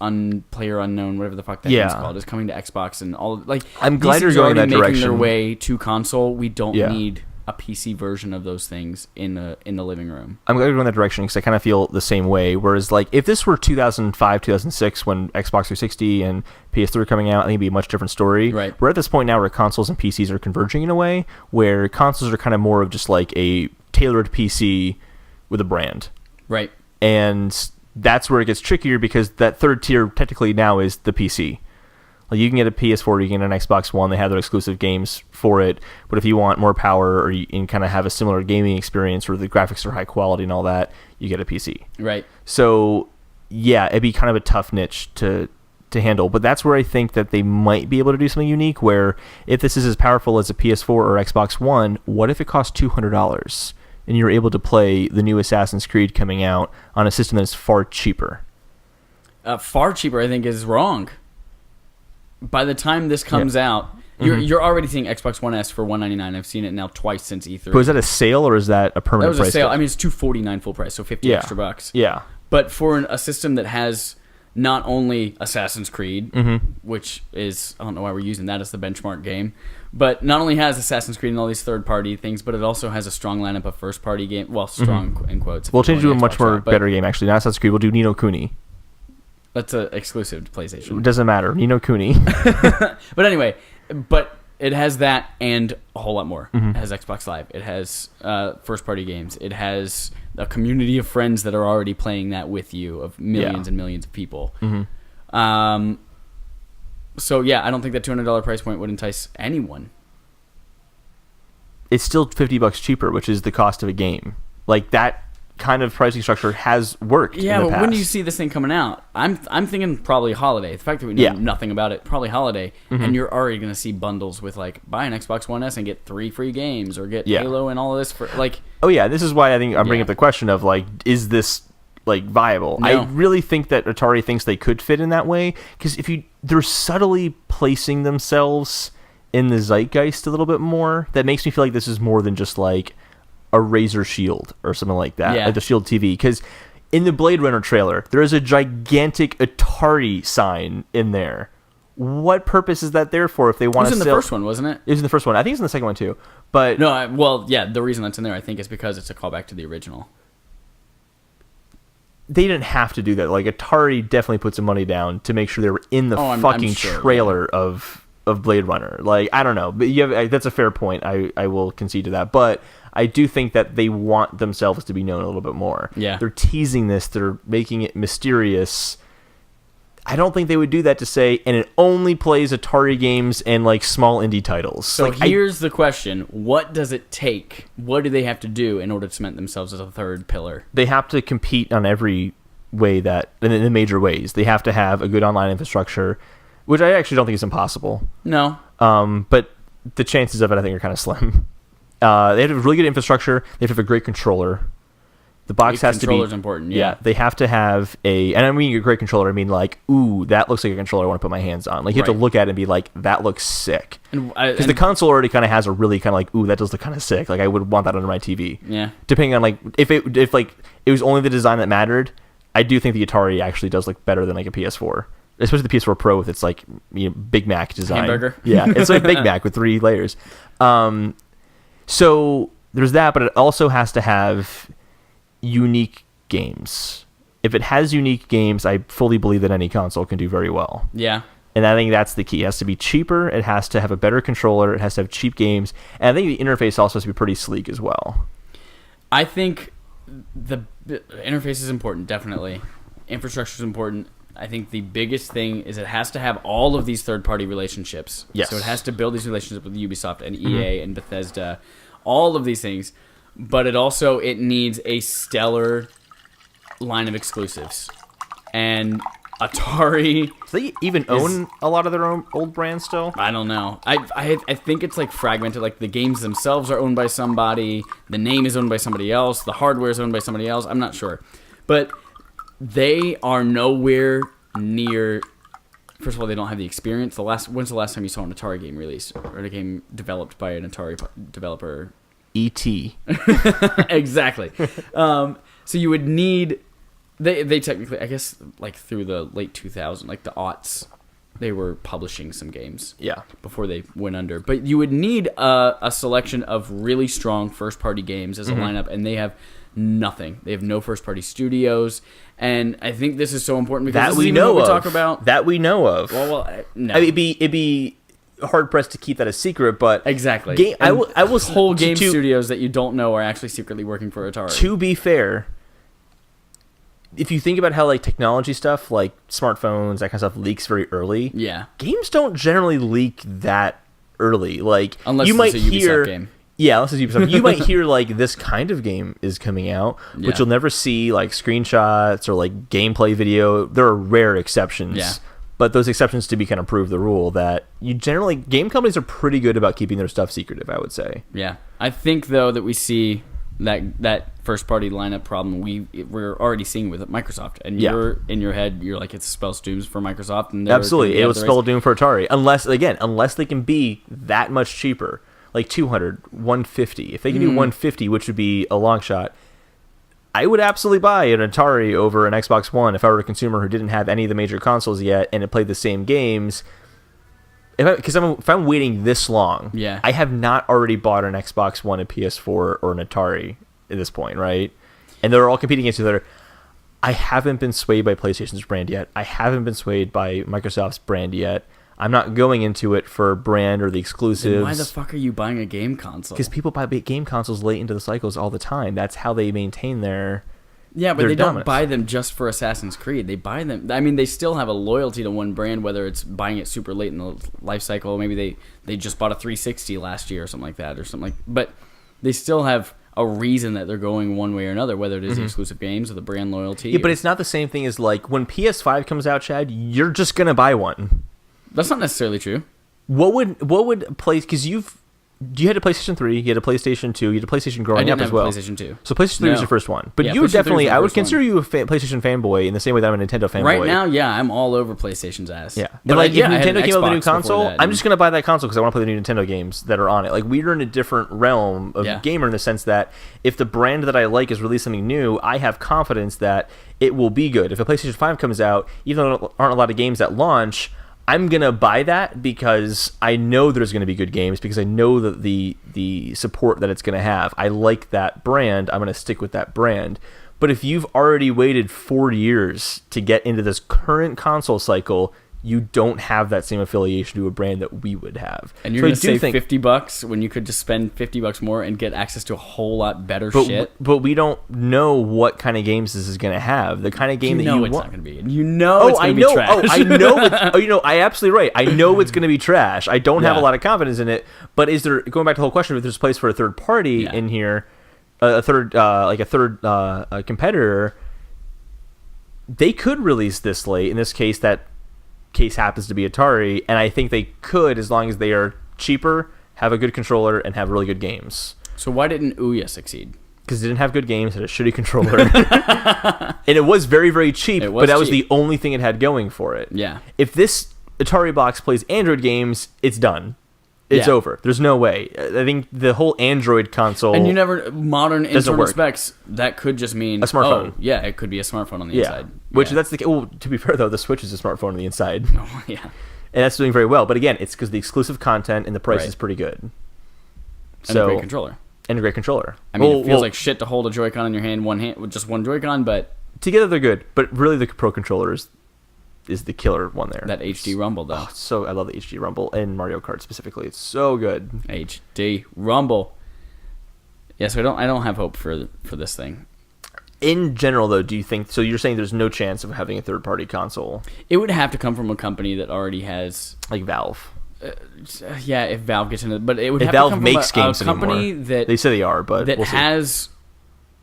Player Unknown, whatever the fuck that thing's called, is coming to Xbox and all. Like, I'm glad you're going that direction. Making their way to console. We don't need a PC version of those things in the living room. I'm glad you're going that direction because I kind of feel the same way. Whereas, like, if this were 2005, 2006, when Xbox 360 and PS3 were coming out, I think it'd be a much different story. Right. We're at this point now where consoles and PCs are converging in a way where consoles are kind of more of just like a tailored PC with a brand. Right. And that's where it gets trickier because that third tier technically now is the PC. Like, you can get a PS4, you can get an Xbox One, they have their exclusive games for it, but if you want more power or you can kind of have a similar gaming experience where the graphics are high quality and all that, you get a PC. Right. So, yeah, it'd be kind of a tough niche to handle, but that's where I think that they might be able to do something unique where if this is as powerful as a PS4 or Xbox One, what if it costs $200? And you're able to play the new Assassin's Creed coming out on a system that's far cheaper. Far cheaper, I think, is wrong. By the time this comes out, you're already seeing Xbox One S for $199. I've seen it now twice since E3. But is that a sale or is that a permanent price? That was a sale. Tag? I mean, it's $249 full price, so $50 extra bucks. Yeah. But for a system that has not only Assassin's Creed, which is, I don't know why we're using that as the benchmark game, but not only has Assassin's Creed and all these third-party things, but it also has a strong lineup of first-party game. Well, strong in quotes. We'll change to a much more better game, actually. Not Assassin's Creed. We'll do Ni no Kuni. That's an exclusive to PlayStation. It doesn't matter. Ni no Kuni. But anyway, it has that and a whole lot more. It has Xbox Live. It has first-party games. It has a community of friends that are already playing that with you, of millions and millions of people. So, yeah, I don't think that $200 price point would entice anyone. It's still $50 cheaper, which is the cost of a game. Like, that kind of pricing structure has worked in the past. When do you see this thing coming out? I'm thinking probably holiday. The fact that we know nothing about it, probably holiday, and you're already going to see bundles with, like, buy an Xbox One S and get 3 free games, or get Halo and all of this for, like... Oh, yeah, this is why I think I'm bringing up the question of, like, is this... like viable. No. I really think that Atari thinks they could fit in that way because they're subtly placing themselves in the zeitgeist a little bit more. That makes me feel like this is more than just like a Razer Shield or something like that, like the Shield TV. Because in the Blade Runner trailer, there is a gigantic Atari sign in there. What purpose is that there for if they want to sell? It was in the first one, wasn't it? It was in the first one. I think it's in the second one too. But no, the reason that's in there I think is because it's a callback to the original. They didn't have to do that. Like, Atari definitely put some money down to make sure they were in the fucking trailer of Blade Runner. Like, I don't know. But that's a fair point. I will concede to that. But I do think that they want themselves to be known a little bit more. Yeah. They're teasing this. They're making it mysterious. I don't think they would do that to say, and it only plays Atari games and, like, small indie titles. So like, here's the question. What does it take? What do they have to do in order to cement themselves as a third pillar? They have to compete on every way in the major ways. They have to have a good online infrastructure, which I actually don't think is impossible. No. But the chances of it, I think, are kind of slim. They have to have really good infrastructure. They have to have a great controller. The box has to be... Controller's important, yeah. They have to have a... And I mean a great controller, I mean like, ooh, that looks like a controller I want to put my hands on. Like, you have to look at it and be like, that looks sick. Because the console already kind of has a really kind of like, ooh, that does look kind of sick. Like, I would want that under my TV. Yeah. Depending on like, if like, it was only the design that mattered, I do think the Atari actually does look better than like a PS4. Especially the PS4 Pro with its like, you know, Big Mac design. Hamburger. Yeah, it's like Big Mac with 3 layers. So there's that, but it also has to have unique games. If it has unique games, I fully believe that any console can do very well. Yeah. And I think that's the key. It has to be cheaper. It has to have a better controller. It has to have cheap games. And I think the interface also has to be pretty sleek as well. I think the interface is important, definitely. Infrastructure is important. I think the biggest thing is it has to have all of these third-party relationships. Yes. So it has to build these relationships with Ubisoft and EA and Bethesda, all of these things. But it needs a stellar line of exclusives. And Atari... Do they even own a lot of their own old brands still? I don't know. I think it's like fragmented. Like the games themselves are owned by somebody. The name is owned by somebody else. The hardware is owned by somebody else. I'm not sure. But they are nowhere near... First of all, they don't have the experience. When's the last time you saw an Atari game released? Or a game developed by an Atari developer? E.T. Exactly. So you would need... They technically, I guess, like through the late 2000s, like the aughts, they were publishing some games. Yeah. Before they went under. But you would need a selection of really strong first-party games as a lineup, and they have nothing. They have no first-party studios, and I think this is so important because that we know what we of. talk about. That we know of. Well, no. I mean, it'd be hard pressed to keep that a secret, but exactly. I will whole game studios that you don't know are actually secretly working for Atari. To be fair, if you think about how like technology stuff, like smartphones, that kind of stuff, leaks very early. Yeah. Games don't generally leak that early. Like unless you might it's a hear, Ubisoft game. Yeah, unless it's Ubisoft. You might hear like this kind of game is coming out, but you'll never see like screenshots or like gameplay video. There are rare exceptions. Yeah. But those exceptions to be kind of prove the rule that you generally game companies are pretty good about keeping their stuff secretive, I would say. Yeah. I think though that we see that first party lineup problem we're already seeing with Microsoft, and you're in your head you're like, it's spells doom for Microsoft, and absolutely it will spell doom for Atari unless they can be that much cheaper, like 200, 150. If they can do 150, which would be a long shot, I would absolutely buy an Atari over an Xbox One if I were a consumer who didn't have any of the major consoles yet and it played the same games. If I'm waiting this long, I have not already bought an Xbox One, a PS4, or an Atari at this point, right? And they're all competing against each other. I haven't been swayed by PlayStation's brand yet. I haven't been swayed by Microsoft's brand yet. I'm not going into it for brand or the exclusives. Then why the fuck are you buying a game console? Because people buy game consoles late into the cycles all the time. That's how they maintain their... Yeah, but they dominance. don't buy them just for Assassin's Creed. They buy them... I mean, they still have a loyalty to one brand, whether it's buying it super late in the life cycle. Maybe they just bought a 360 last year or something like that. But they still have a reason that they're going one way or another, whether it is the exclusive games or the brand loyalty. Yeah, but it's not the same thing as like when PS5 comes out, Chad, you're just going to buy one. That's not necessarily true. What would play... Because you had a PlayStation 3, you had a PlayStation 2, you had a PlayStation growing up as well. PlayStation 2. So PlayStation 3 was your first one. But you were definitely... I would consider you a PlayStation fanboy in the same way that I'm a Nintendo fanboy. Right now, yeah, I'm all over PlayStation's ass. Yeah. But if Nintendo came out with a new console, I'm just going to buy that console because I want to play the new Nintendo games that are on it. Like, we're in a different realm of gamer in the sense that if the brand that I like is releasing something new, I have confidence that it will be good. If a PlayStation 5 comes out, even though there aren't a lot of games that launch... I'm going to buy that because I know there's going to be good games, because I know that the support that it's going to have. I like that brand. I'm going to stick with that brand. But if you've already waited 4 years to get into this current console cycle, you don't have that same affiliation to a brand that we would have. And you're going to save $50 when you could just spend $50 more and get access to a whole lot better shit. But we don't know what kind of games this is going to have. The kind of game that you want. It's not going to be. You know it's going to be trash. I know. I absolutely right. I know it's going to be trash. I don't have a lot of confidence in it. But is there, going back to the whole question, if there's a place for a third party in here, a third competitor, they could release this late. In this case, that case happens to be Atari, and I think they could, as long as they are cheaper have a good controller, and have really good games. So why didn't Ouya succeed? Because it didn't have good games, it had a shitty controller. And it was very, very cheap, but that was the only thing it had going for it. Yeah. If this Atari Box plays Android games, it's done. It's over. There's no way. I think the whole Android console... And you never... Modern internal specs, that could just mean... A smartphone. Oh, yeah, it could be a smartphone on the inside. Which, that's the... Well, to be fair, though, the Switch is a smartphone on the inside. Oh, yeah. And that's doing very well. But again, it's because the exclusive content and the price is pretty good. And a great controller. And a great controller. I mean, it feels like shit to hold a Joy-Con in your hand, with just one Joy-Con, but... Together they're good. But really, the Pro controller is the killer one there. That HD Rumble, though. I love the HD Rumble and Mario Kart specifically. It's so good. HD Rumble. Yeah, so I don't have hope for this thing. In general, though, do you think... So you're saying there's no chance of having a third-party console? It would have to come from a company that already has... Like Valve. Yeah, if Valve gets into it. But it would if have Valve to come makes from games a company anymore. that... They say they are, but that we'll see. has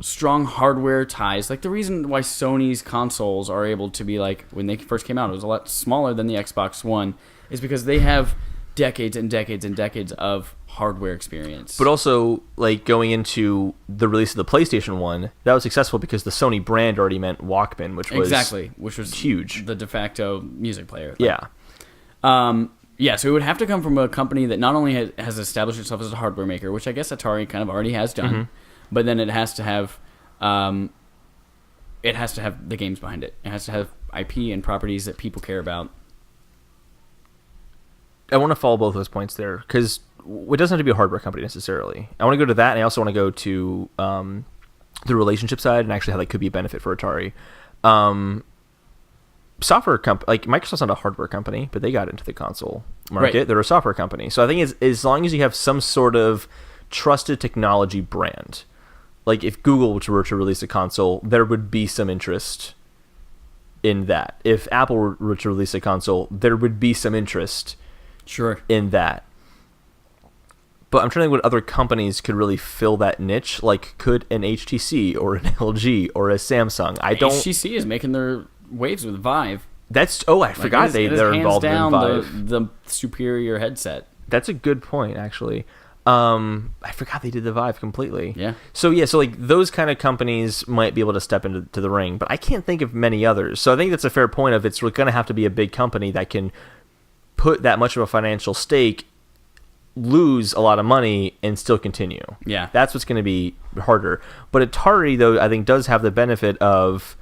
strong hardware ties. Like, the reason why Sony's consoles are able to be, like, when they first came out, it was a lot smaller than the Xbox One, is because they have decades and decades and decades of hardware experience. But also, like, going into the release of the PlayStation 1, that was successful because the Sony brand already meant Walkman, which was huge. The de facto music player. Yeah. Yeah, so it would have to come from a company that not only has established itself as a hardware maker, which I guess Atari kind of already has done, but then it has to have the games behind it. It has to have IP and properties that people care about. I want to follow both those points there, because it doesn't have to be a hardware company necessarily. I want to go to that, and I also want to go to the relationship side and actually how that could be a benefit for Atari. Software company, like Microsoft's not a hardware company, but they got into the console market. Right. They're a software company. So I think as long as you have some sort of trusted technology brand, like if Google were to release a console, there would be some interest in that. If Apple were to release a console, there would be some interest in that. But I'm trying to think what other companies could really fill that niche. Like, could an HTC or an LG or a Samsung? HTC is making their waves with Vive. I forgot they're involved in Vive. The superior headset. That's a good point, actually. I forgot they did the Vive completely. Yeah. So like those kind of companies might be able to step into the ring, but I can't think of many others. So I think that's a fair point of it's going to have to be a big company that can put that much of a financial stake, lose a lot of money, and still continue. Yeah. That's what's going to be harder. But Atari, though, I think does have the benefit of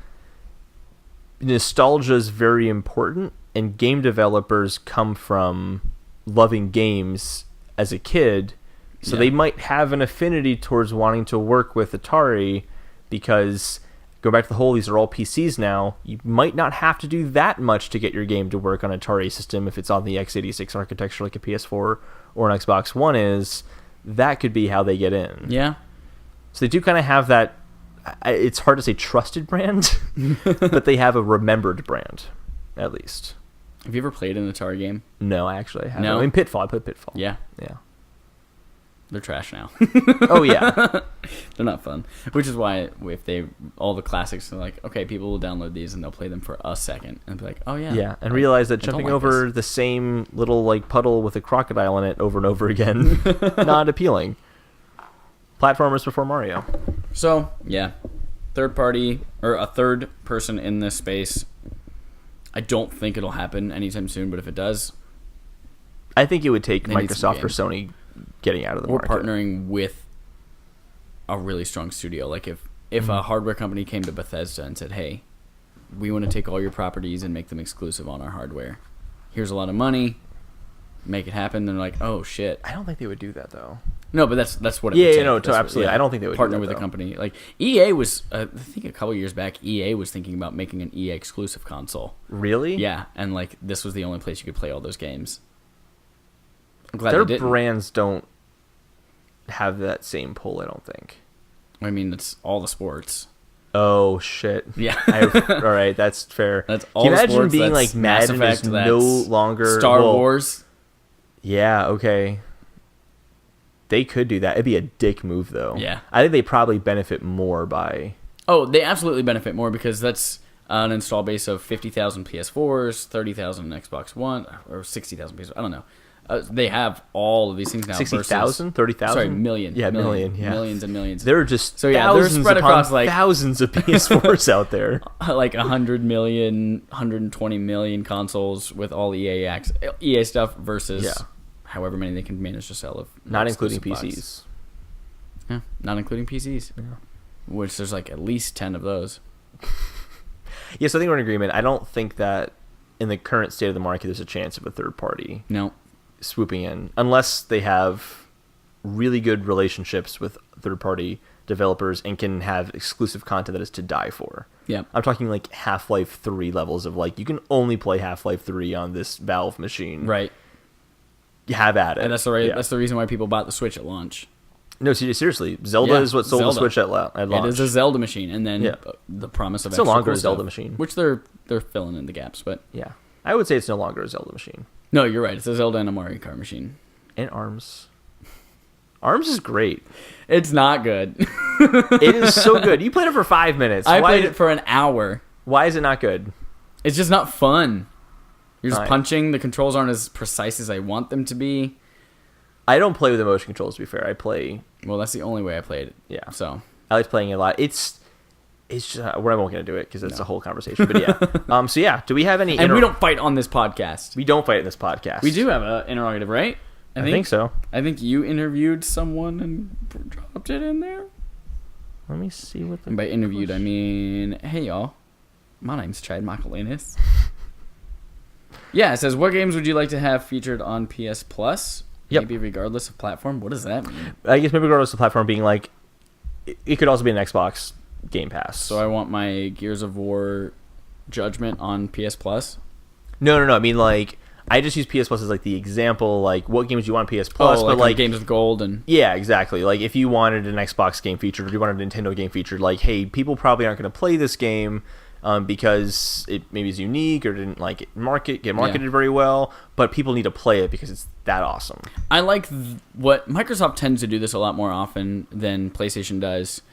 nostalgia is very important, and game developers come from loving games as a kid, so they might have an affinity towards wanting to work with Atari because, go back to the whole, these are all PCs now, you might not have to do that much to get your game to work on an Atari system if it's on the x86 architecture like a PS4 or an Xbox One is. That could be how they get in. Yeah. So they do kind of have that, it's hard to say trusted brand, but they have a remembered brand, at least. Have you ever played an Atari game? No, I actually haven't. No? I mean, Pitfall. I played Pitfall. Yeah. Yeah. They're trash now. Oh, yeah. They're not fun. Which is why if all the classics are like, okay, people will download these and they'll play them for a second and be like, oh, yeah. Yeah, and realize that jumping over the same little like puddle with a crocodile in it over and over again, not appealing. Platformers before Mario. So, yeah. Third party, or a third person in this space. I don't think it'll happen anytime soon, but if it does, I think it would take Microsoft or Sony getting out of the market. Or partnering with a really strong studio. Like if a hardware company came to Bethesda and said, hey, we want to take all your properties and make them exclusive on our hardware. Here's a lot of money. Make it happen. They're like, oh, shit. I don't think they would do that, though. No, but that's what it would take. Yeah, no, absolutely. I don't think they would partner do that, with a company. Like, EA was, I think a couple years back, EA was thinking about making an EA exclusive console. Really? Yeah, and like this was the only place you could play all those games. I'm glad their they didn't. brands don't have that same pull, I don't think. I mean, it's all the sports. Oh, shit. Yeah. All right, that's fair. That's all Can you the imagine sports, being like Madden Effect, is no longer... Star Wars. Yeah, okay. They could do that. It'd be a dick move, though. Yeah. I think they probably benefit more by... Oh, they absolutely benefit more because that's an install base of 50,000 PS4s, 30,000 Xbox One, or 60,000 PS4. I don't know. They have all of these things now. 60,000, 30,000. Sorry, million. Yeah, million. Yeah, millions and millions. There are just they're spread across like thousands of PS4s out there. Like 100 million, 120 million consoles with all EA stuff versus however many they can manage to sell of not including PCs. Yeah, not including PCs. Yeah. Which there's like at least 10 of those. Yes, I think we're in agreement. I don't think that in the current state of the market there's a chance of a third party swooping in unless they have really good relationships with third party developers and can have exclusive content that is to die for. Yeah. I'm talking like Half-Life 3 levels of like you can only play Half-Life 3 on this Valve machine. Right. You have at it. And that's the reason why people bought the Switch at launch. No, seriously. Zelda is what sold the Switch at launch. It is a Zelda machine, and then the promise of it's no longer a Zelda machine, which they're filling in the gaps. But yeah, I would say it's no longer a Zelda machine. No, you're right. It's a Zelda and a Mario Kart machine. And Arms. Arms is great. It's not good. It is so good. You played it for 5 minutes. I played it for an hour. Why is it not good? It's just not fun. You're just punching. The controls aren't as precise as I want them to be. I don't play with the motion controls, to be fair. I play... Well, that's the only way I played it. Yeah. So I like playing it a lot. It's just... we're not going to do it because it's a whole conversation. But yeah. So yeah, do we have any... And we don't fight on this podcast. We don't fight in this podcast. We do have an interrogative, right? I think so. I think you interviewed someone and dropped it in there. Let me see what the... And by interviewed, I mean... Hey, y'all. My name's Chad Michaelinis. Yeah, it says, what games would you like to have featured on PS Plus? Yep. Maybe regardless of platform. What does that mean? I guess maybe regardless of platform being like, it could also be an Xbox Game Pass. So I want my Gears of War Judgment on PS Plus? No. I mean, like, I just use PS Plus as like the example. Like, what games do you want on PS Plus? But like games with gold and yeah, exactly. Like, if you wanted an Xbox game featured, or you wanted a Nintendo game featured, like, hey, people probably aren't going to play this game. Because it maybe is unique or didn't like get marketed very well, but people need to play it because it's that awesome. I like what Microsoft tends to do this a lot more often than PlayStation does,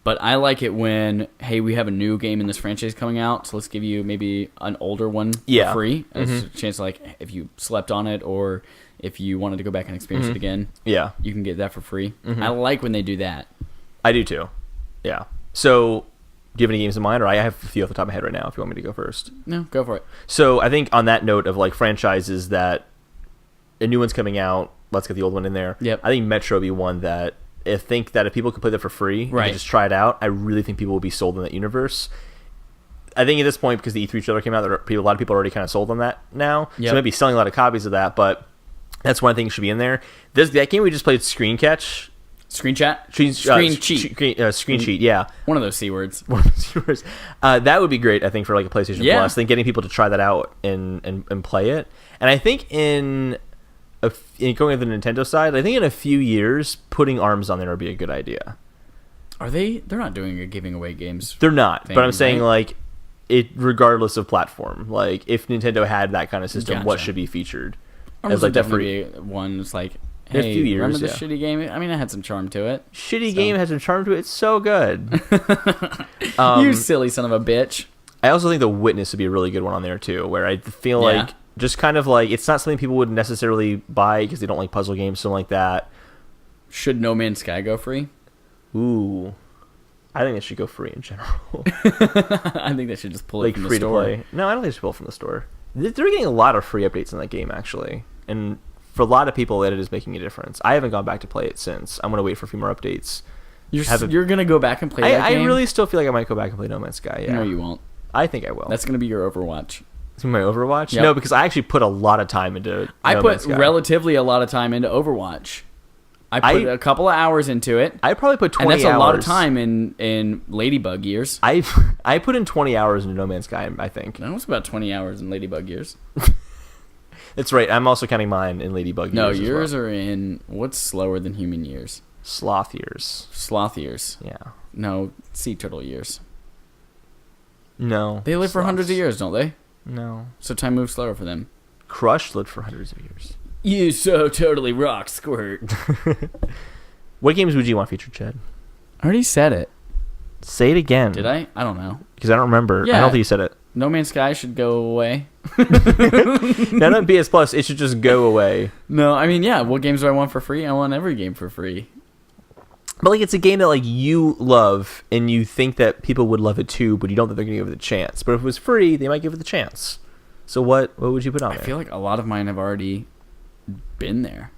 but I like it when, hey, we have a new game in this franchise coming out, so let's give you maybe an older one for free. As a chance to, like, if you slept on it or if you wanted to go back and experience it again, you can get that for free. I like when they do that. I do too. Yeah. So... do you have any games in mind? Or I have a few off the top of my head right now if you want me to go first. No, go for it. So I think on that note of like franchises that a new one's coming out, let's get the old one in there. Yep. I think Metro would be one that if people could play that for free and just try it out, I really think people will be sold in that universe. I think at this point, because the E3 trailer came out, a lot of people are already kind of sold on that now. Yep. So maybe selling a lot of copies of that, but that's one thing that should be in there. That game we just played, Screencheat. Screencheat, yeah. One of those C words. That would be great, I think, for like a PlayStation Plus. I think getting people to try that out and play it. And I think in going to the Nintendo side, I think in a few years, putting ARMS on there would be a good idea. Are they? They're not doing a giving away games. They're not. But I'm saying like it, regardless of platform. Like if Nintendo had that kind of system, what should be featured? ARMS would definitely be one. It's like. Hey, a few years, remember this shitty game? I mean, it had some charm to it. Game has some charm to it. It's so good. You silly son of a bitch. I also think The Witness would be a really good one on there, too, where I feel like just kind of like it's not something people would necessarily buy because they don't like puzzle games, something like that. Should No Man's Sky go free? Ooh. I think it should go free in general. I think they should just pull it from the store. To play. No, I don't think they should pull it from the store. They're getting a lot of free updates in that game, actually. And... for a lot of people, it is making a difference. I haven't gone back to play it since. I'm going to wait for a few more updates. You're going to go back and play that game? I really still feel like I might go back and play No Man's Sky, yeah. No, you won't. I think I will. That's going to be your Overwatch. It's my Overwatch? Yep. No, because I actually put a lot of time into No Man's Sky. Relatively a lot of time into Overwatch. I put a couple of hours into it. I probably put 20 hours. And that's a lot of time in Ladybug years. I put in 20 hours into No Man's Sky, I think. That was about 20 hours in Ladybug years. That's right. I'm also counting mine in Ladybug years. No, yours are in what's slower than human years? Sloth years. Sloth years. Yeah. No, sea turtle years. No. They live for hundreds of years, don't they? No. So time moves slower for them. Crush lived for hundreds of years. You so totally rock, Squirt. What games would you want featured, Chad? I already said it. Say it again. Did I? I don't know. Because I don't remember. Yeah. I don't think you said it. No Man's Sky should go away. Not on PS Plus. It should just go away. No, I mean, yeah. What games do I want for free? I want every game for free. But like, it's a game that like you love, and you think that people would love it too, but you don't think they're gonna give it the chance. But if it was free, they might give it the chance. So what would you put on there? I feel like a lot of mine have already been there.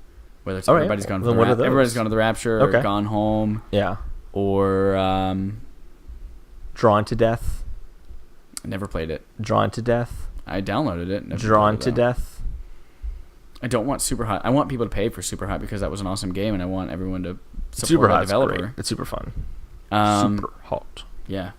Whether it's All right. Everybody's Gone to Then the what are those? Everybody's Gone to the Rapture, or Okay. Gone Home, Yeah. or Drawn to Death. I never played it. Drawn to Death. I downloaded it. Never Drawn played it, to though. Death. I don't want Superhot. I want people to pay for Superhot because that was an awesome game, and I want everyone to support the Superhot's developer. great. It's super fun. Um, Super hot. Yeah.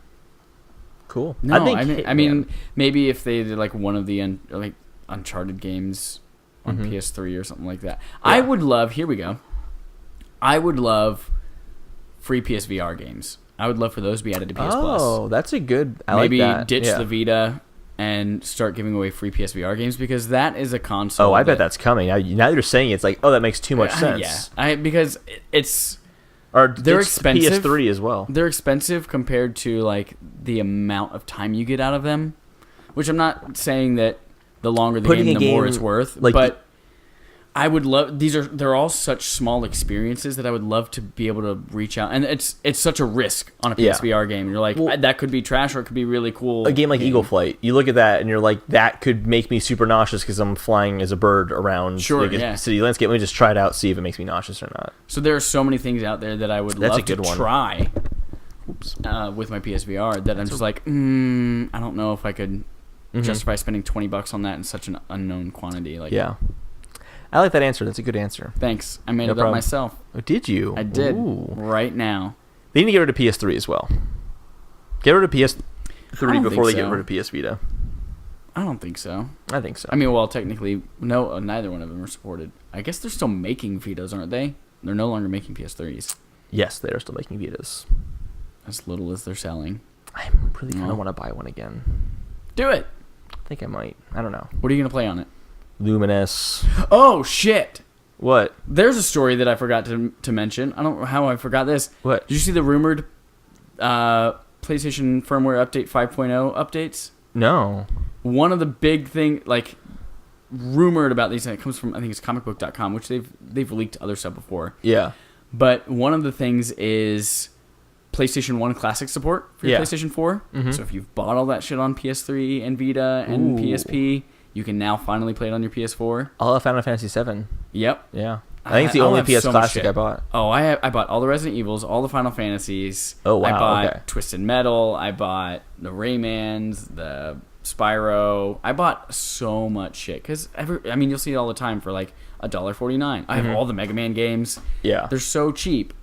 Cool. No, I mean, Hitman. maybe if they did like one of the like Uncharted games on Mhm. PS3 or something like that. Yeah. I would love. Here we go. I would love free PSVR games. I would love for those to be added to PS Plus. Oh, that's a good. I Maybe like that. ditch Yeah. the Vita and start giving away free PSVR games because that is a console. Oh, I bet that's coming. Now you're saying it, it's like, oh, that makes too much sense. Yeah, because it's Or they're ditch expensive. PS3 as well. They're expensive compared to like the amount of time you get out of them, which I'm not saying that the longer the Putting game, a the more game, it's worth. like, but I would love they're all such small experiences that I would love to be able to reach out, and it's such a risk on a PSVR game. You're like, Well, that could be trash or it could be really cool. A game like Eagle Flight, you look at that and you're like, that could make me super nauseous because I'm flying as a bird around like a city landscape. Let me just try it out, see if it makes me nauseous or not. So there are so many things out there that I would That's love a good to one. try with my PSVR that I'm just like, I don't know if I could justify spending $20 on that in such an unknown quantity. Like, Yeah. I like that answer. That's a good answer. Thanks. I made No it up problem. myself. Oh, did you? I did. Ooh. Right now. They need to get rid of PS3 as well. Get rid of I PS3 don't before they think get so. rid of PS Vita. I don't think so. I think so. I mean, well, technically, no, neither one of them are supported. I guess they're still making Vitas, aren't they? They're no longer making PS3s. Yes, they are still making Vitas. As little as they're selling. I really kind of want to buy one again. Do it. I think I might. I don't know. What are you going to play on it? Luminous. Oh, shit. What? There's a story that I forgot to mention. I don't know how I forgot this. What? Did you see the rumored PlayStation firmware update 5.0 updates? No. One of the big thing, like, rumored about these, and it comes from, I think it's comicbook.com, which they've leaked other stuff before. Yeah. But one of the things is PlayStation 1 Classic support for your PlayStation 4. Mm-hmm. So if you've bought all that shit on PS3 and Vita and PSP, you can now finally play it on your PS4. I'll have Final Fantasy VII. Yep. Yeah. I think it's the only have PS so much Classic shit. I bought. Oh, I bought all the Resident Evils, all the Final Fantasies. Oh, wow, I bought okay. Twisted Metal. I bought the Raymans, the Spyro. I bought so much shit because you'll see it all the time for like $1.49. I have all the Mega Man games. Yeah. They're so cheap.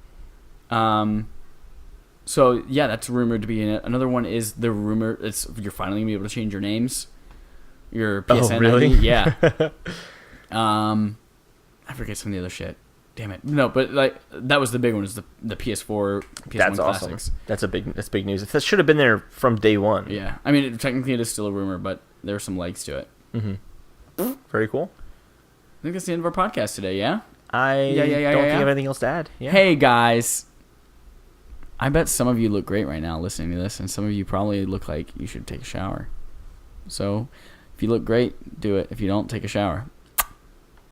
So yeah, that's rumored to be in it. Another one is the rumor you're finally gonna be able to change your names. Your PSN really? ID. Yeah. I forget some of the other shit. Damn it. No, but like that was the big one, is the PS4, PS1 That's classics. awesome. That's big news. That should have been there from day one. Yeah. I mean, technically it is still a rumor, but there's some legs to it. Mm-hmm. Very cool. I think that's the end of our podcast today, yeah? I don't think I have anything else to add. Yeah. Hey, guys. I bet some of you look great right now listening to this, and some of you probably look like you should take a shower. So, if you look great, do it. If you don't, take a shower.